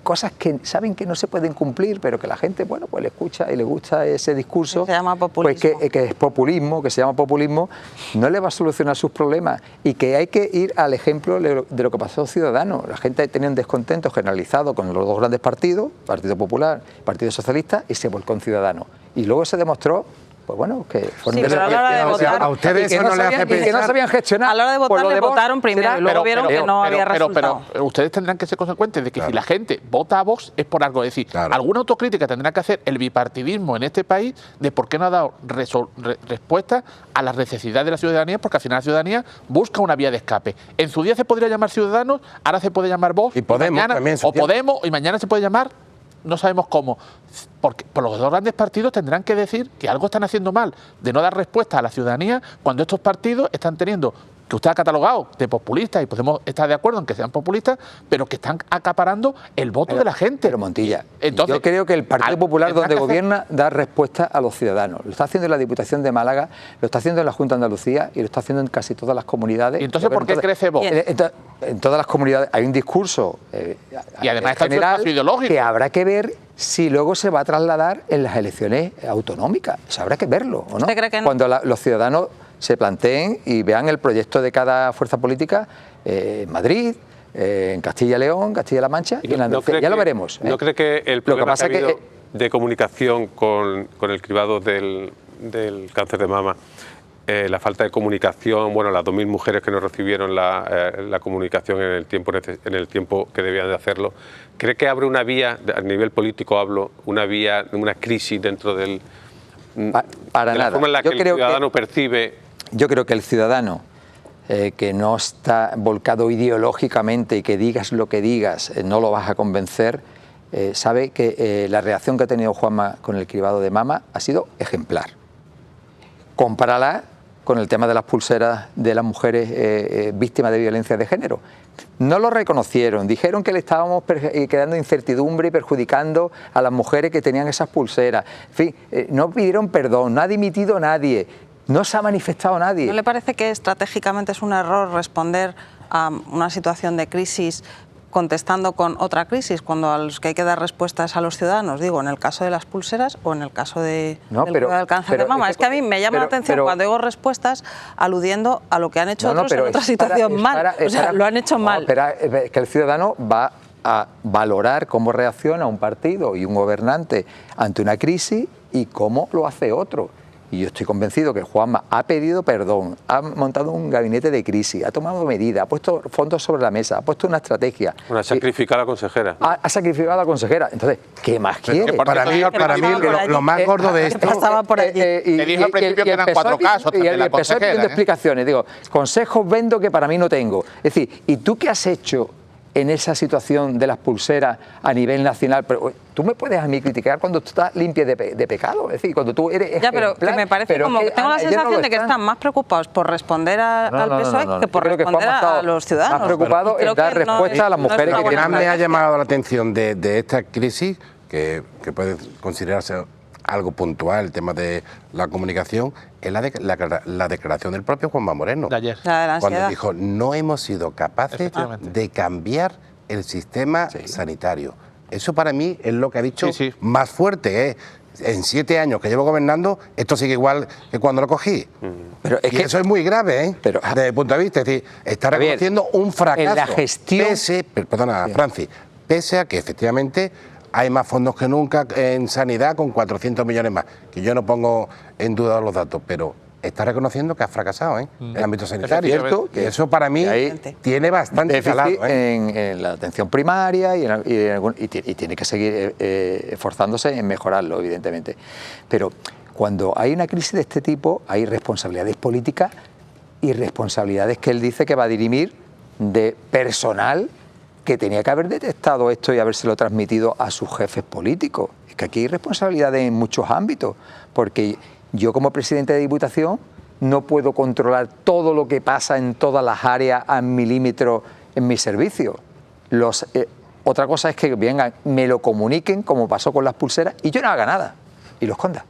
B: cosas que saben que no se pueden cumplir, pero que la gente, bueno, pues le escucha y le gusta ese discurso,
E: se llama populismo.
B: Pues que es populismo, que se llama populismo, no le va a solucionar sus problemas, y que hay que ir al ejemplo de lo que pasó Ciudadanos. La gente tenía un descontento generalizado con los dos grandes partidos, Partido Popular y Partido Socialista, y se volcó en Ciudadanos. Y luego se demostró, pues bueno, que fueron
D: a ustedes eso no les hace pensar
B: que no sabían gestionar.
E: A la hora de votar le votaron primero y luego vieron que no había resultado.
C: Pero ustedes tendrán que ser consecuentes de que si la gente vota a Vox es por algo. Es decir, alguna autocrítica tendrá que hacer el bipartidismo en este país de por qué no ha dado respuesta a las necesidades de la ciudadanía, porque al final la ciudadanía busca una vía de escape. En su día se podría llamar Ciudadanos, ahora se puede llamar Vox,
D: y Podemos
C: y mañana se puede llamar, no sabemos cómo, porque por los dos grandes partidos tendrán que decir que algo están haciendo mal de no dar respuesta a la ciudadanía cuando estos partidos están teniendo que usted ha catalogado de populistas, y podemos estar de acuerdo en que sean populistas, pero que están acaparando el voto de la gente.
B: Pero Montilla,
C: entonces,
B: yo creo que el Partido Popular donde gobierna da respuesta a los ciudadanos. Lo está haciendo en la Diputación de Málaga, lo está haciendo en la Junta de Andalucía y lo está haciendo en casi todas las comunidades.
C: ¿Y entonces por qué crece Vox?
B: En todas las comunidades hay un discurso
C: y además está
B: general
C: el espacio ideológico,
B: que habrá que ver si luego se va a trasladar en las elecciones autonómicas. Eso habrá que verlo, ¿o no?
E: ¿Usted cree que no?
B: Cuando los ciudadanos se planteen y vean el proyecto de cada fuerza política en Madrid, en Castilla y León, Castilla-La Mancha y en Andalucía. Ya lo veremos.
A: ¿No cree que el problema que ha habido de comunicación con el cribado del cáncer de mama, la falta de comunicación, bueno, las 2.000 mujeres que no recibieron la comunicación en el tiempo que debían de hacerlo, cree que abre una vía, a nivel político hablo, una vía, una crisis dentro del...
B: Para
A: de
B: nada.
A: la forma en la que el ciudadano percibe...
B: Yo creo que el ciudadano que no está volcado ideológicamente y que digas lo que digas, no lo vas a convencer, sabe que la reacción que ha tenido Juanma con el cribado de mama ha sido ejemplar. Compárala con el tema de las pulseras de las mujeres víctimas de violencia de género. No lo reconocieron, dijeron que le estábamos creando incertidumbre y perjudicando a las mujeres que tenían esas pulseras. En fin, no pidieron perdón, no ha dimitido nadie. No se ha manifestado nadie.
E: ¿No le parece que estratégicamente es un error responder a una situación de crisis contestando con otra crisis, cuando a los que hay que dar respuestas a los ciudadanos, digo, en el caso de las pulseras o en el caso del cáncer de mama? Es que a mí me llama la atención cuando digo respuestas aludiendo a lo que han hecho otros en otra situación mal. O sea, lo han hecho mal.
B: Pero es que el ciudadano va a valorar cómo reacciona un partido y un gobernante ante una crisis y cómo lo hace otro. Y yo estoy convencido que Juanma ha pedido perdón, ha montado un gabinete de crisis, ha tomado medidas, ha puesto fondos sobre la mesa, ha puesto una estrategia.
A: Ha sacrificado a la consejera.
B: Ha sacrificado a la consejera. Entonces, ¿qué más quiere?
D: Para mí lo más gordo de esto...
C: Le dijo al principio que eran 4 casos.
B: Y el PSOE pidiendo explicaciones. Digo, consejos vendo que para mí no tengo. Es decir, ¿y tú qué has hecho en esa situación de las pulseras a nivel nacional? Pero tú me puedes a mí criticar cuando tú estás limpia de pecado, es decir, cuando tú eres
E: ya, pero que me parece como que tengo la sensación de que están más preocupados por responder al PSOE que por responder a los ciudadanos.
B: Más preocupado en dar respuesta a las mujeres
D: que más me ha llamado la atención de esta crisis, que puede considerarse algo puntual, el tema de la comunicación, es la declaración del propio Juanma Moreno.
C: De ayer.
D: Cuando dijo, no hemos sido capaces de cambiar el sistema sanitario. Eso para mí es lo que ha dicho más fuerte. En 7 años que llevo gobernando, esto sigue igual que cuando lo cogí.
B: Pero es que
D: eso es muy grave, desde el punto de vista. Es decir, está reconociendo un fracaso.
B: En la gestión...
D: Francis, pese a que efectivamente hay más fondos que nunca en sanidad, con 400 millones más, que yo no pongo en duda los datos, pero está reconociendo que ha fracasado en el ámbito sanitario.
B: Es cierto
D: que eso para mí tiene bastante calado
B: en la atención primaria y tiene que seguir esforzándose en mejorarlo, evidentemente. Pero cuando hay una crisis de este tipo, hay responsabilidades políticas y responsabilidades que él dice que va a dirimir de personal que tenía que haber detectado esto y habérselo transmitido a sus jefes políticos. Es que aquí hay responsabilidades en muchos ámbitos, porque yo como presidente de Diputación no puedo controlar todo lo que pasa en todas las áreas a milímetros en mi servicio. Otra cosa es que vengan, me lo comuniquen, como pasó con las pulseras, y yo no haga nada y lo esconda.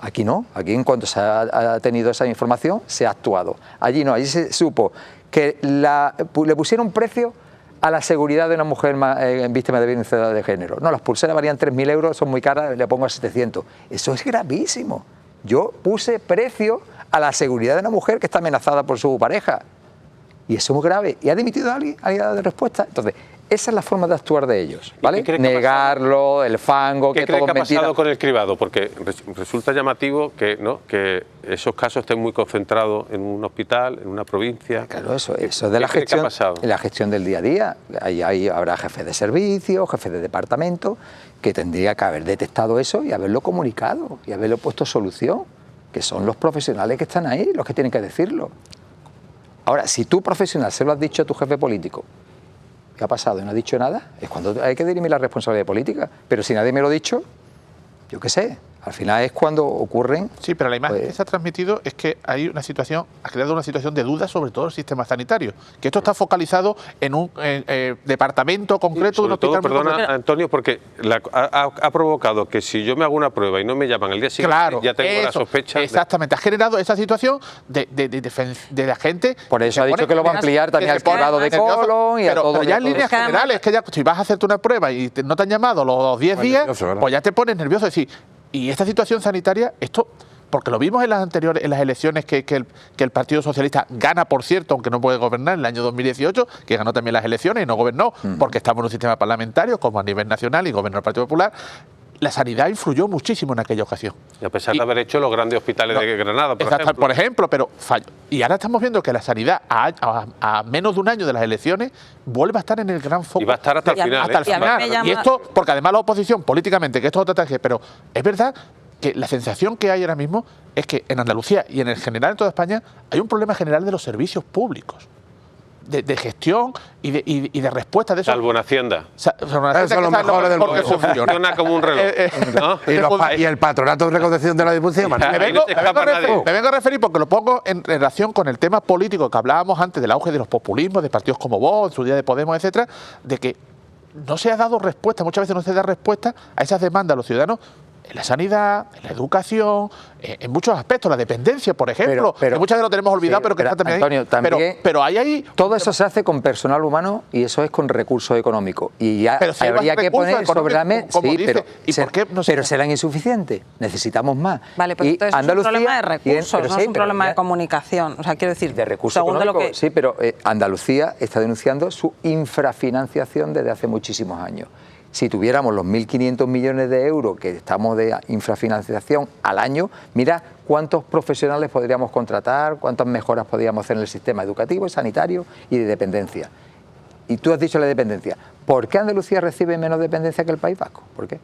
B: Aquí no, aquí en cuanto se ha tenido esa información, se ha actuado. Allí no, allí se supo que le pusieron precio a la seguridad de una mujer víctima de violencia de género. No, las pulseras valían 3.000 euros, son muy caras, le pongo a 700. Eso es gravísimo. Yo puse precio a la seguridad de una mujer que está amenazada por su pareja. Y eso es muy grave. ¿Y ha dimitido alguien? ¿Alguien ha dado respuesta? Entonces, esa es la forma de actuar de ellos, ¿vale? Negarlo, el fango, que todo es mentira. ¿Qué cree que ha pasado
A: con el cribado? Porque resulta llamativo que esos casos estén muy concentrados en un hospital, en una provincia.
B: Claro, eso es de la gestión del día a día. Ahí habrá jefes de servicio, jefes de departamento, que tendría que haber detectado eso y haberlo comunicado y haberlo puesto solución, que son los profesionales que están ahí, los que tienen que decirlo. Ahora, si tú profesional se lo has dicho a tu jefe político, ¿qué ha pasado y no ha dicho nada? Es cuando hay que dirimir la responsabilidad política. Pero si nadie me lo ha dicho, yo qué sé, Al final es cuando ocurren...
C: Sí, pero la imagen que se ha transmitido es que hay una situación, ha creado una situación de duda sobre todo el sistema sanitario. Que esto está focalizado en un departamento concreto de un hospital.
A: Perdona, Antonio, porque ha provocado que si yo me hago una prueba y no me llaman el día siguiente,
C: claro,
A: ya tengo la sospecha.
C: Exactamente, ha generado esa situación de la gente.
B: Por eso ha dicho que lo va a ampliar también al cribado de colon y a todo.
C: Pero ya en líneas generales, que ya si vas a hacerte una prueba y no te han llamado los 10 días, pues ya te pones nervioso. Es decir, y esta situación sanitaria, esto, porque lo vimos en las anteriores, en las elecciones que el Partido Socialista gana, por cierto, aunque no puede gobernar, en el año 2018, que ganó también las elecciones y no gobernó, porque estamos en un sistema parlamentario, como a nivel nacional, y gobernó el Partido Popular. La sanidad influyó muchísimo en aquella ocasión.
A: Y a pesar de haber hecho los grandes hospitales de Granada,
C: por ejemplo, pero falló. Y ahora estamos viendo que la sanidad, a menos de un año de las elecciones, vuelve a estar en el gran foco.
A: Y va a estar hasta el final.
C: Hasta el final. Y esto, porque además la oposición, políticamente, que esto es otra tragedia, pero es verdad que la sensación que hay ahora mismo es que en Andalucía y en el general en toda España hay un problema general de los servicios públicos. De gestión y de respuesta de eso.
A: Salvo en Hacienda.
D: Eso es lo mejor del mundo.
A: Funciona como un reloj.
D: Y el patronato de recaudación de la Diputación.
C: Me vengo a referir porque lo pongo en relación con el tema político que hablábamos antes del auge de los populismos, de partidos como vos, en su día de Podemos, etcétera, de que no se ha dado respuesta, muchas veces no se da respuesta a esas demandas de los ciudadanos en la sanidad, en la educación, en muchos aspectos, la dependencia, por ejemplo, que muchas veces lo tenemos olvidado, pero que está también
B: Antonio,
C: ahí.
B: También,
C: pero hay ahí...
B: Todo eso se hace con personal humano y eso es con recursos económicos. Y ya si habría que poner sobre la mesa... Sí, pero serán insuficientes. Necesitamos más.
E: Vale, pero entonces es un problema de recursos, no es un problema de comunicación. O sea, quiero decir...
B: De recursos económicos, sí, pero Andalucía está denunciando su infrafinanciación desde hace muchísimos años. Si tuviéramos los 1.500 millones de euros que estamos de infrafinanciación al año, mira cuántos profesionales podríamos contratar, cuántas mejoras podríamos hacer en el sistema educativo, sanitario y de dependencia. Y tú has dicho la dependencia. ¿Por qué Andalucía recibe menos dependencia que el País Vasco? ¿Por qué?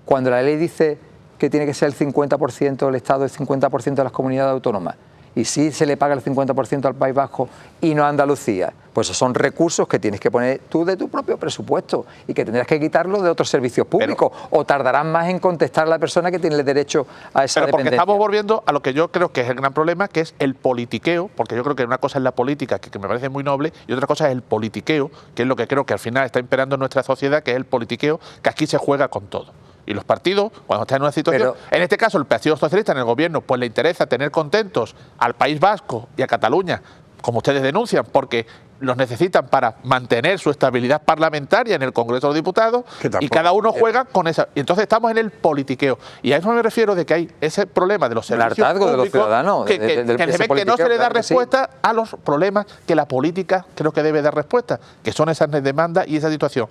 B: Cuando la ley dice que tiene que ser el 50% del Estado y el 50% de las comunidades autónomas, y si se le paga el 50% al País Vasco y no a Andalucía, pues esos son recursos que tienes que poner tú de tu propio presupuesto y que tendrás que quitarlo de otros servicios públicos, o tardarán más en contestar a la persona que tiene el derecho a esa dependencia.
C: Porque estamos volviendo a lo que yo creo que es el gran problema, que es el politiqueo, porque yo creo que una cosa es la política, que me parece muy noble, y otra cosa es el politiqueo, que es lo que creo que al final está imperando en nuestra sociedad, que es el politiqueo, que aquí se juega con todo. Y los partidos, cuando están en una situación, en este caso el Partido Socialista en el gobierno, pues le interesa tener contentos al País Vasco y a Cataluña, como ustedes denuncian, porque los necesitan para mantener su estabilidad parlamentaria en el Congreso de los Diputados, y cada uno juega con esa. Y entonces estamos en el politiqueo. Y a eso me refiero de que hay ese problema de los servicios públicos,
B: de los ciudadanos,
C: que no se le da respuesta a los problemas que la política creo que debe dar respuesta, que son esas demandas y esa situación.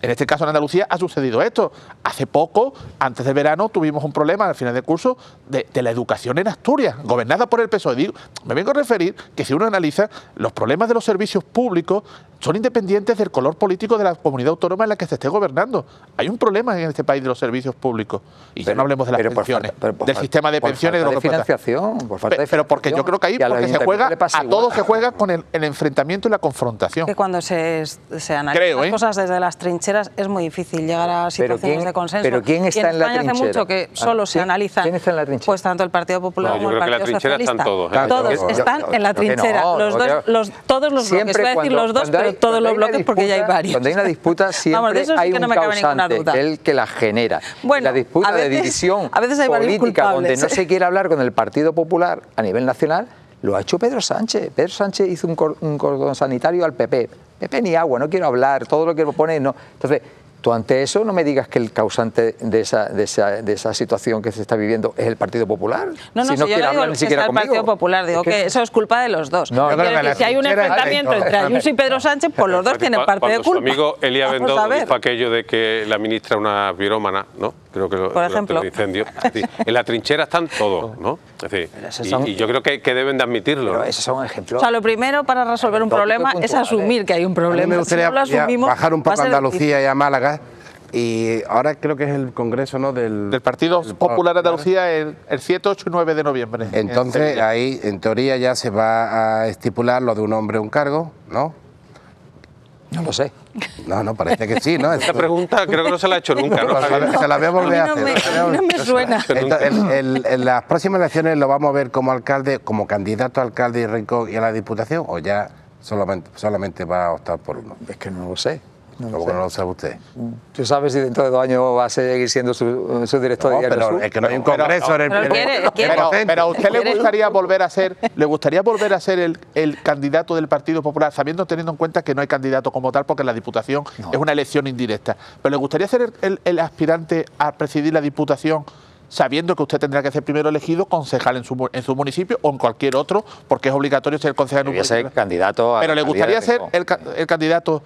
C: En este caso en Andalucía ha sucedido esto. Hace poco, antes del verano, tuvimos un problema al final del curso de la educación en Asturias, gobernada por el PSOE. Digo, me vengo a referir que si uno analiza, los problemas de los servicios públicos son independientes del color político de la comunidad autónoma en la que se esté gobernando. Hay un problema en este país de los servicios públicos. Y ya no hablemos de las pensiones, del sistema de pensiones.
B: Por falta de financiación.
C: Pero porque yo creo que ahí porque se juega, a todos se juega con el enfrentamiento y la confrontación.
E: Que cuando se analizan las cosas desde las trincheras es muy difícil llegar a situaciones de consenso.
B: Pero ¿quién está en la trinchera?
E: Hace mucho que solo se analizan.
B: ¿Quién está en la trinchera?
E: Pues tanto el Partido Popular como el Partido Socialista.
A: Todos
E: están en la trinchera. Todos los bloques. Voy a decir los dos, pero todos los bloques porque ya hay varios.
B: Cuando hay una disputa siempre hay un causante, que es el que la genera.
E: Bueno,
B: la disputa de división política donde no se quiere hablar con el Partido Popular a nivel nacional, lo ha hecho Pedro Sánchez. Pedro Sánchez hizo un cordón sanitario al PP. PP ni agua, no quiero hablar, todo lo que pone no. Entonces, tú ante eso no me digas que el causante de esa situación que se está viviendo es el Partido Popular.
E: No, si no quiere hablar ni siquiera conmigo. El Partido Popular, digo que eso es culpa de los dos. No, si hay un enfrentamiento entre Ayuso y Pedro Sánchez, pues los dos tienen parte de culpa.
A: Su amigo Elías Bendodo dijo aquello de que la ministra es una pirómana, ¿no? Creo que
E: por ejemplo,
A: los incendios. En la trinchera están todos, ¿no? Es decir, y yo creo que deben de admitirlo.
B: Pero esos son ejemplos.
E: O sea, lo primero para resolver un problema es asumir que hay un problema.
D: A mí me gustaría bajar un poco a Andalucía y a Málaga. Y ahora creo que es el Congreso, ¿no? del
C: Partido Popular de Andalucía el 7, 8 y 9 de noviembre.
D: Entonces ahí en teoría ya se va a estipular lo de un hombre un cargo, ¿no?
B: No lo sé.
D: No, parece que sí, ¿no?
A: Esta pregunta creo que no se la ha hecho nunca, ¿no?
D: Se la voy a volver a hacer.
E: No me suena.
D: En las próximas elecciones lo vamos a ver como alcalde, como candidato a alcalde de Rincón y a la Diputación, o ya solamente va a optar por uno.
B: Es que no lo sé.
D: ¿Cómo que no lo sabe usted?
B: ¿Tú sabes si dentro de 2 años va a seguir siendo su director de Diario Sur?
D: Es que no hay un congreso en el
C: Pero a usted le gustaría volver a ser, el candidato del Partido Popular, teniendo en cuenta que no hay candidato como tal, porque la Diputación es una elección indirecta. Pero le gustaría ser el aspirante a presidir la Diputación, sabiendo que usted tendrá que ser primero elegido concejal en su municipio o en cualquier otro, porque es obligatorio ser concejal en un municipio.
B: Ser candidato a
C: Pero le gustaría ser el candidato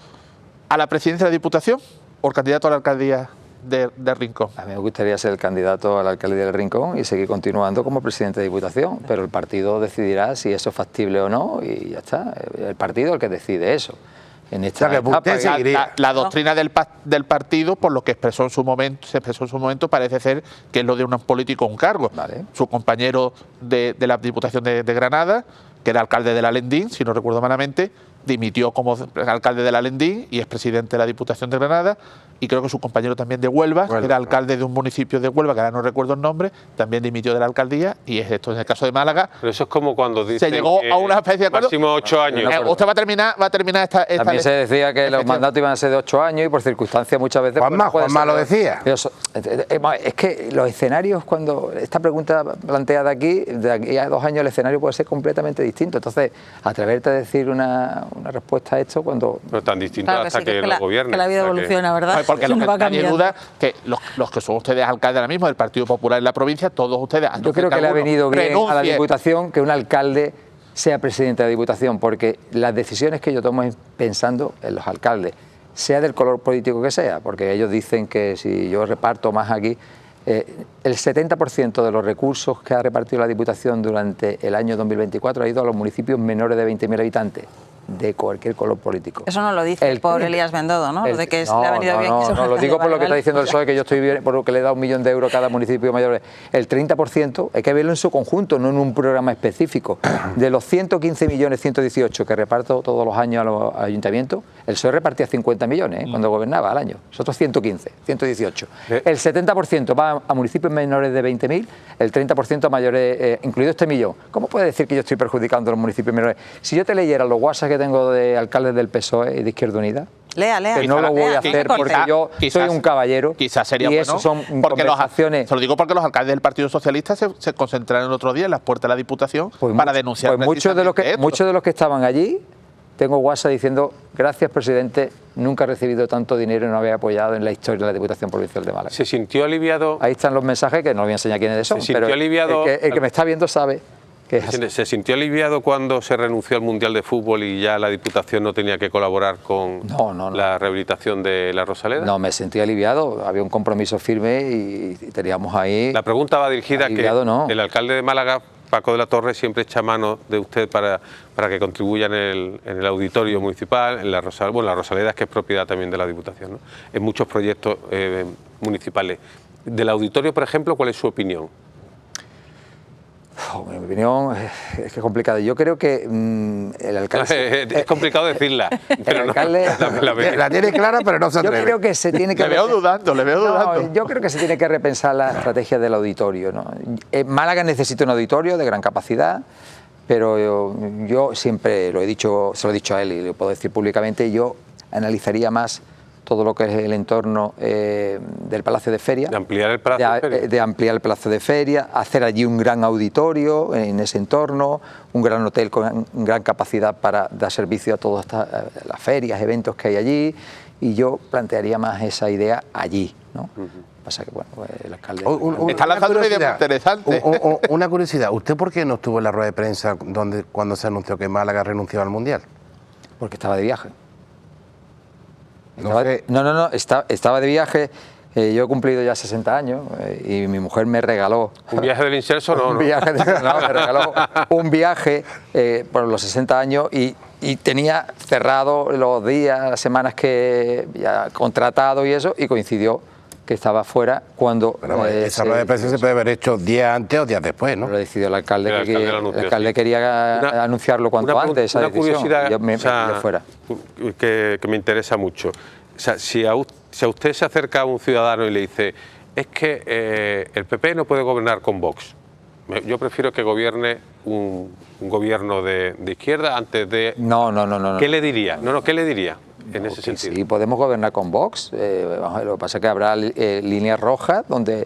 C: a la presidencia de la Diputación o el candidato a la alcaldía de Rincón.
B: A mí me gustaría ser el candidato a la alcaldía del Rincón y seguir continuando como presidente de Diputación, pero el partido decidirá si eso es factible o no y ya está. El partido es el que decide eso. En esta
C: la doctrina del partido, por lo que se expresó en su momento, parece ser que es lo de un político un cargo.
B: Vale.
C: Su compañero de la Diputación de Granada, que era alcalde de la Alendín, si no recuerdo malamente, dimitió como alcalde de la Alendín y es presidente de la Diputación de Granada, y creo que su compañero también de Huelva, que era alcalde de un municipio de Huelva, que ahora no recuerdo el nombre, también dimitió de la alcaldía, y es esto en el caso de Málaga.
A: Pero eso es como cuando dicen
C: se llegó a una especie de acuerdo.
A: Máximo 8 años.
C: Usted va a terminar esta
B: También se decía que los mandatos iban a ser de 8 años y por circunstancias muchas veces...
D: Juanma lo decía.
B: Es que los escenarios, cuando esta pregunta planteada aquí, de aquí a 2 años el escenario puede ser completamente distinto. Entonces, atreverte a decir una respuesta a esto cuando...
A: Pero tan distinto hasta que lo gobiernen.
E: Que la vida evoluciona, ¿verdad?
C: Porque lo que nadie duda que los que son ustedes alcaldes ahora mismo del Partido Popular en la provincia, todos ustedes...
B: Yo creo que le ha venido bien a la Diputación que un alcalde sea presidente de la Diputación, porque las decisiones que yo tomo es pensando en los alcaldes, sea del color político que sea, porque ellos dicen que si yo reparto más aquí... el 70% de los recursos que ha repartido la Diputación durante el año 2024 ha ido a los municipios menores de 20.000 habitantes, de cualquier color político.
E: Eso no lo dice por Elías Bendodo, ¿no? De que le ha venido bien.
B: No, lo digo por lo que está diciendo el PSOE, que yo estoy bien, por lo que le he dado 1 millón de euros a cada municipio mayor. El 30% hay que verlo en su conjunto, no en un programa específico. De los 115 millones 118 que reparto todos los años a los ayuntamientos, el PSOE repartía 50 millones cuando gobernaba al año. Nosotros 115, 118. El 70% va a municipios menores de 20.000, el 30% a mayores, incluido este millón. ¿Cómo puede decir que yo estoy perjudicando a los municipios menores? Si yo te leyera los WhatsApp que tengo de alcaldes del PSOE y de Izquierda Unida,
E: lea.
B: Que no lo voy a hacer porque yo soy un caballero.
C: Quizás sería
B: y
C: bueno,
B: eso son
C: porque
B: conversaciones.
C: Se lo digo porque los alcaldes del Partido Socialista se concentraron el otro día en las puertas de la Diputación para denunciar.
B: Pues muchos de los que estaban allí, tengo WhatsApp diciendo: gracias, presidente, nunca he recibido tanto dinero y no había apoyado en la historia de la Diputación Provincial de Málaga.
A: ¿Se sintió aliviado?
B: Ahí están los mensajes, que no voy a enseñar quiénes son.
A: ¿Se sintió aliviado?
B: El que me está viendo sabe.
A: ¿Se sintió aliviado cuando se renunció al Mundial de Fútbol y ya la Diputación no tenía que colaborar con la rehabilitación de la Rosaleda?
B: No, me sentí aliviado, había un compromiso firme y teníamos ahí...
A: La pregunta va dirigida a que el alcalde de Málaga, Paco de la Torre, siempre echa mano de usted para que contribuya en el auditorio municipal, en la Rosaleda, que es propiedad también de la Diputación, ¿no? En muchos proyectos municipales. Del auditorio, por ejemplo, ¿cuál es su opinión?
B: Mi opinión es que es complicado. Yo creo que el alcalde...
A: Es complicado decirla. Pero
B: el alcalde...
D: la tiene clara, pero no se atreve.
B: Yo creo que se tiene que...
C: Le veo dudando.
B: Yo creo que se tiene que repensar la estrategia del auditorio, ¿no? Málaga necesita un auditorio de gran capacidad, pero yo siempre lo he dicho, se lo he dicho a él y lo puedo decir públicamente, yo analizaría más todo lo que es el entorno del Palacio de Feria.
A: De ampliar el Palacio de Feria.
B: De ampliar el Palacio de Feria, hacer allí un gran auditorio en ese entorno, un gran hotel con gran capacidad para dar servicio a todas las ferias, eventos que hay allí, y yo plantearía más esa idea allí, ¿no? Pasa que, bueno, pues el alcalde...
C: Está lanzando una idea interesante.
D: Una curiosidad, ¿usted por qué no estuvo en la rueda de prensa cuando se anunció que Málaga renunciaba al Mundial?
B: Porque estaba de viaje. Estaba de viaje. Yo he cumplido ya 60 años y mi mujer me regaló...
A: ¿Un viaje del inserso?
B: Me regaló un viaje por los 60 años y tenía cerrado los días, las semanas que ya contratado y eso, y coincidió que estaba fuera cuando...
D: Pero esa rueda de prensa se puede haber hecho días antes o días después, ¿no?
B: Lo decidió el alcalde, el alcalde quería anunciarlo cuanto antes, esa decisión.
A: Curiosidad,
B: Yo me fuera.
A: Que me interesa mucho. O sea, si a usted se acerca a un ciudadano y le dice, es que el PP no puede gobernar con Vox. Yo prefiero que gobierne un gobierno de izquierda antes de...
B: No.
A: ¿Qué le diría? ¿Qué le diría en ese sentido?
B: Sí, podemos gobernar con Vox. Lo que pasa es que habrá líneas rojas donde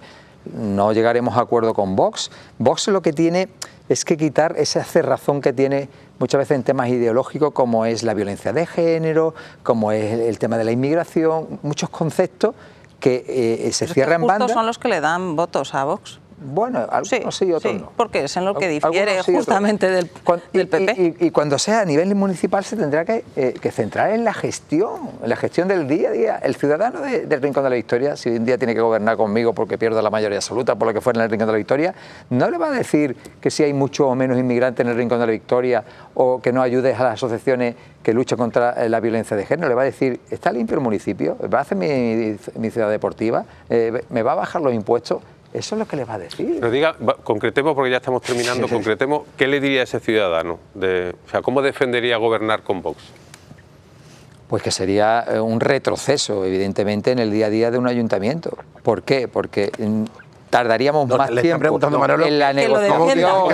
B: no llegaremos a acuerdo con Vox. Vox lo que tiene es que quitar esa cerrazón que tiene muchas veces en temas ideológicos, como es la violencia de género, como es el tema de la inmigración, muchos conceptos que se cierran bandas.
E: Estos son los que le dan votos a Vox.
B: Bueno, algunos sí, otros no.
E: Porque es en lo que difiere justamente del PP.
B: Y cuando sea a nivel municipal se tendrá que centrar en la gestión del día a día. El ciudadano del Rincón de la Victoria, si un día tiene que gobernar conmigo porque pierdo la mayoría absoluta por lo que fuera en el Rincón de la Victoria, no le va a decir que si hay mucho o menos inmigrantes en el Rincón de la Victoria o que no ayudes a las asociaciones que luchan contra la violencia de género. Le va a decir, está limpio el municipio, va a hacer mi ciudad deportiva, me va a bajar los impuestos. Eso es lo que le va a decir.
A: Pero diga, concretemos, porque ya estamos terminando, concretemos, ¿qué le diría a ese ciudadano? O sea, ¿cómo defendería gobernar con Vox?
B: Pues que sería un retroceso, evidentemente, en el día a día de un ayuntamiento. ¿Por qué? Porque tardaríamos más tiempo en la negociación.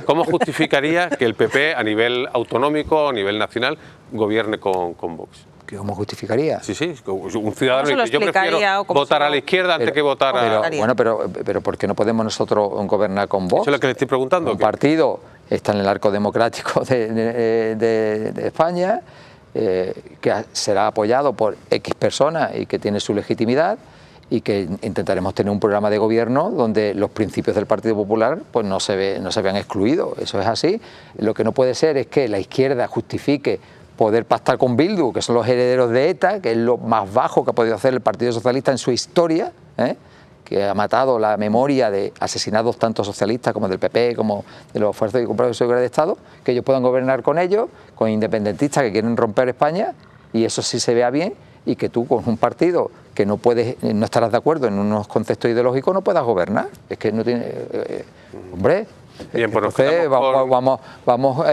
A: ¿Cómo justificaría que el PP, a nivel autonómico, a nivel nacional, gobierne con Vox?
B: ¿Cómo justificaría?
A: Sí, un ciudadano dice, yo prefiero votar a la izquierda antes que votar a...
B: Pero ¿por qué no podemos nosotros gobernar con Vox?
A: Eso es lo que le estoy preguntando.
B: Un partido está en el arco democrático de España, que será apoyado por X personas y que tiene su legitimidad, y que intentaremos tener un programa de gobierno donde los principios del Partido Popular pues no se vean excluidos. Eso es así. Lo que no puede ser es que la izquierda justifique poder pactar con Bildu, que son los herederos de ETA, que es lo más bajo que ha podido hacer el Partido Socialista en su historia, que ha matado la memoria de asesinados tanto socialistas como del PP, como de los fuerzas y cuerpos de seguridad de Estado, que ellos puedan gobernar con ellos, con independentistas que quieren romper España, y eso sí se vea bien, y que tú con un partido que no estarás de acuerdo en unos conceptos ideológicos no puedas gobernar. Es que no tiene... hombre...
A: Bien, pues
B: entonces,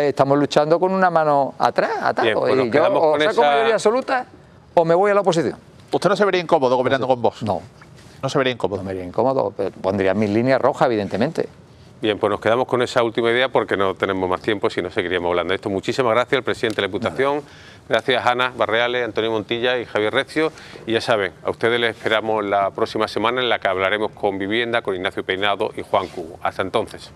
B: estamos luchando con una mano atrás, atado.
A: Bien, pues
B: y yo o saco mayoría absoluta o me voy a la oposición.
C: ¿Usted no se vería incómodo gobernando con Vox?
B: No.
C: ¿No se vería incómodo?
B: No me vería incómodo, pondría mis líneas rojas, evidentemente.
A: Bien, pues nos quedamos con esa última idea porque no tenemos más tiempo, si no seguiríamos hablando de esto. Muchísimas gracias al presidente de la Diputación, gracias a Ana Barreales, Antonio Montilla y Javier Recio. Y ya saben, a ustedes les esperamos la próxima semana en la que hablaremos con Vivienda, con Ignacio Peinado y Juan Cubo. Hasta entonces.